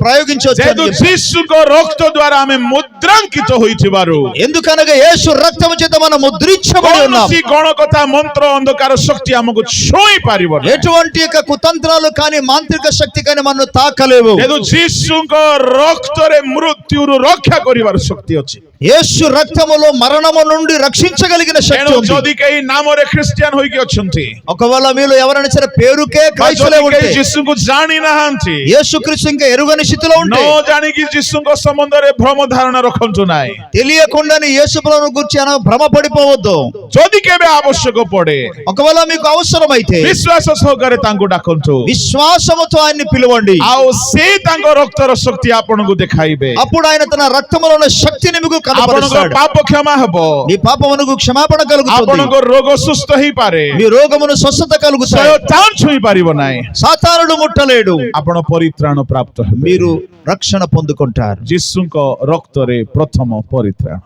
ప్రయోగించవచ్చు అని ଯେହେତୁ చెప్పాను. ଯୀଶୁଙ୍କ ରକ୍ତ ଦ୍ୱାରା ଆମେ ମୁଦ୍ରାଙ୍କିତ ହୋଇଥିବାରୁ ఎందుకనగా యేసు రక్తము చేత మనం ముద్రించబడి ఉన్నాం. କୌଣସି ଗଣ କଥା ମନ୍ତ୍ର ଅନ୍ଧକାର ଶକ୍ତି ଆମକୁ ଛୁଇଁ ପାରିବନି। ఎటువంటి యొక్క కుతంత్రాలు కానీ మాంత్రిక శక్తి కానీ మనం తాకలేవు. ଯେହେତୁ ଯୀଶୁଙ୍କ ରକ୍ତରେ ମୃତ୍ୟୁରୁ ରକ୍ଷା କରିବାର ଶକ୍ତି ଅଛି। యేసు రక్తములో మరణము నుండి రక్షించగలిగిన శక్తి ଏଣୁ ఉంది. ଯଦି କେହି ନାମରେ ଖ୍ରୀଷ୍ଟିଆନ ହୋଇକି ଅଛନ୍ତି ఒకవేళ మీలో ఎవరైనా సరే పేరుకే ବା క్రైస్తవులే ଯଦି ఉంటే କେହି ଯୀଶୁଙ୍କୁ ଜାଣି ନାହାନ୍ତି, యేసుక్రీస్తు ఇంకా ఎరుగని స్థితిలో ନ ఉంటే ଜାଣିକି ଯୀଶୁଙ୍କ ସମ୍ବନ୍ଧରେ ଭ୍ରମ ଧାରଣା ରଖନ୍ତୁ ନାହିଁ। తెలియకుండానే యేసు ప్రభువును గురించి భ్రమపడిపోవద్దు. ଯଦି କେବେ ଆବଶ୍ୟକ ପଡେ ఒకవేళ మీకు అవసరమైతే ବିଶ୍ୱାସ ସହକାରେ ତାଙ୍କୁ ଡାକନ୍ତୁ, విశ్వాసముతో ఆయన్ని పిలవండి. ଆଉ ସେ ତାଙ୍କ ରକ୍ତର ଶକ୍ତି ଆପଣଙ୍କୁ ଦେଖାଇବେ। అప్పుడు ఆయన తన రక్తములో ఉన్న శక్తిని మీకు ଆପଣଙ୍କ కనపరుస్తాడు. ପାପ କ୍ଷମା ହେବ, మీ పాపమునకు క్షమాపణ కలుగుతుంది. ଆପଣଙ୍କ ରୋଗ ସୁସ୍ଥ ହେଇପାରେ, మీ రోగమును స్వస్థత కలుగుతాయి. ଶୟତାନ ଛୁଇଁ ପାରିବ ନାହିଁ, సాతానుడు ముట్టలేడు. ଆପଣ ପରିତ୍ରାଣ ପ୍ରାପ୍ତ ହେବେ। మీరు రక్షణ పొందుకుంటారు. ଯୀଶୁଙ୍କ ରକ୍ତରେ ପ୍ରଥମ ପରିତ୍ରାଣ।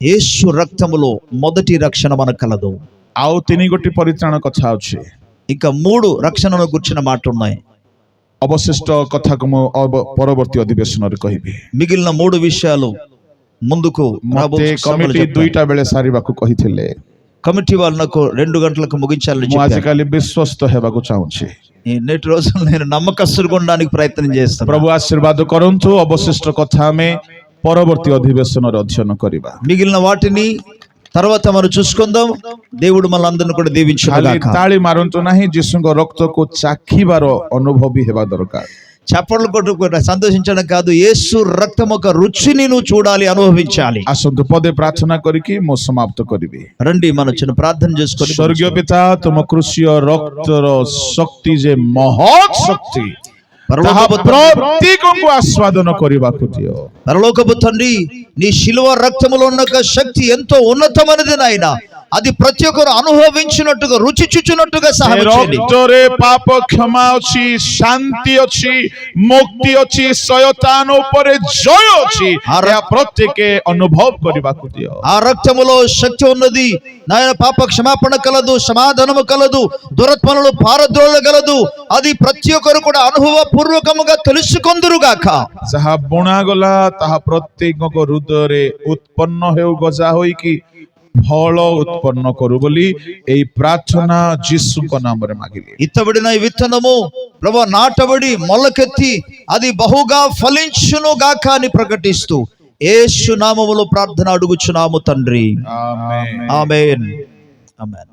యేసు రక్తములో మొదటి రక్షణ మనకు కలదు. ଆଉ 3 ଗୋଟି ପରିତ୍ରାଣ କଥା ଅଛି। ఇంకా 3 రక్షణను గుర్చిన మాట ఉన్నాయి. ଅବଶିଷ୍ଟ କଥାକୁ ମୁଁ ପରବର୍ତ୍ତୀ ଅଧିବେଶନରେ କହିବି। మిగిలిన 3 విషయాలు ముందుకు ମୋତେ କମିଟି 2ଟା ବେଳେ ସାରିବାକୁ କହିଥିଲେ। కమిటీ వాళ్ళు నాకు 2 గంటలకు ముగించాలని ମୁଁ చెప్పారు. ଆଜିକାଲି ବିଶ୍ୱସ୍ତ ହେବାକୁ ଚାହୁଁଛି। ఈ నేటి రోజుల్లో నేను నమ్మకస్తులుగా ఉండడానికి ప్రయత్నం చేస్తాను. ପ୍ରଭୁ ଆଶୀର୍ବାଦ କରନ୍ତୁ। ଅବଶିଷ୍ଟ କଥା ଆମେ ପରବର୍ତ୍ତୀ ଅଧିବେଶନରେ ଅଧ୍ୟୟନ କରିବା। మిగిలిన వాటిని తర్వాత మనం చూసుకుందాం. దేవుడు మనందరిని కూడా ଖାଲି దీవించుగాక. ତାଳି ମାରନ୍ତୁ ନାହିଁ, ଯୀଶୁଙ୍କ ରକ୍ତକୁ ଚାଖିବାର ଅନୁଭବ ବି ହେବା ଦରକାର। చప్పట్లు కొట్టుకుంటా సంతోషించడం కాదు, యేసు రక్తం ఒక రుచిని నువ్వు చూడాలి, అనుభవించాలి. ଆସନ୍ତୁ ପଦେ ପ୍ରାର୍ଥନା କରିକି ମୁଁ ସମାପ୍ତ କରିବି। రండి మనం చిన్న ప్రార్థన చేసుకొని ସ୍ୱର୍ଗୀୟ ପିତା, ତୁମ କୃଷିୟ ରକ୍ତର ଶକ୍ତି ଯେ ମହତ୍ ଶକ୍ତି, ତାହା ପ୍ରତ୍ୟେକଙ୍କୁ ଆସ୍ୱାଦନ କରିବାକୁ ଦିଅ। పరలోకపు తండ్రి, నీ శిలువ రక్తములో ఉన్న ఒక శక్తి ఎంతో ఉన్నతమైనది నాయనా. అది ప్రతి ఒక్కరు అనుభవించినట్టుగా రుచి చూచినట్టుగా సహాయం చేయండి. ରକ୍ତରେ ପାପ କ୍ଷମା ଅଛି, ଶାନ୍ତି ଅଛି, ମୁକ୍ତି ଅଛି, ଶୟତାନ ଉପରେ ଜୟ ଅଛି। ଏହା ପ୍ରତ୍ୟେକ ଅନୁଭବ କରିବାକୁ ଦିଅ। ఆ రక్తములో శక్తి ఉన్నది నాయన. పాప క్షమాపణ కలదు, సమాధానము కలదు, దురత్మలను పారద్రోలగలదు. అది ప్రతి ఒక్కరు కూడా అనుభవ పూర్వకముగా తెలుసుకొందురుగాక. ଯାହା ବୁଣାଗଲା ତାହା ପ୍ରତ୍ୟେକଙ୍କ ହୃଦୟରେ ଉତ୍ପନ୍ନ ହେଉ, ଗଜା ହୋଇକି ଫଳ ଉତ୍ପନ୍ନ କରୁ ବୋଲି ଏହି ପ୍ରାର୍ଥନା ଯୀଶୁଙ୍କ ନାମରେ ମାଗିଲି। ఇత్తబడిన ఈ విత్తనము ప్రభు నాటబడి మొలకెత్తి అది బహుగా ఫలించును గాక అని ప్రకటిస్తూ యేసు నామములో ప్రార్థన అడుగుచున్నాము తండ్రి. ఆమేన్। ఆమేన్. ఆమేన్.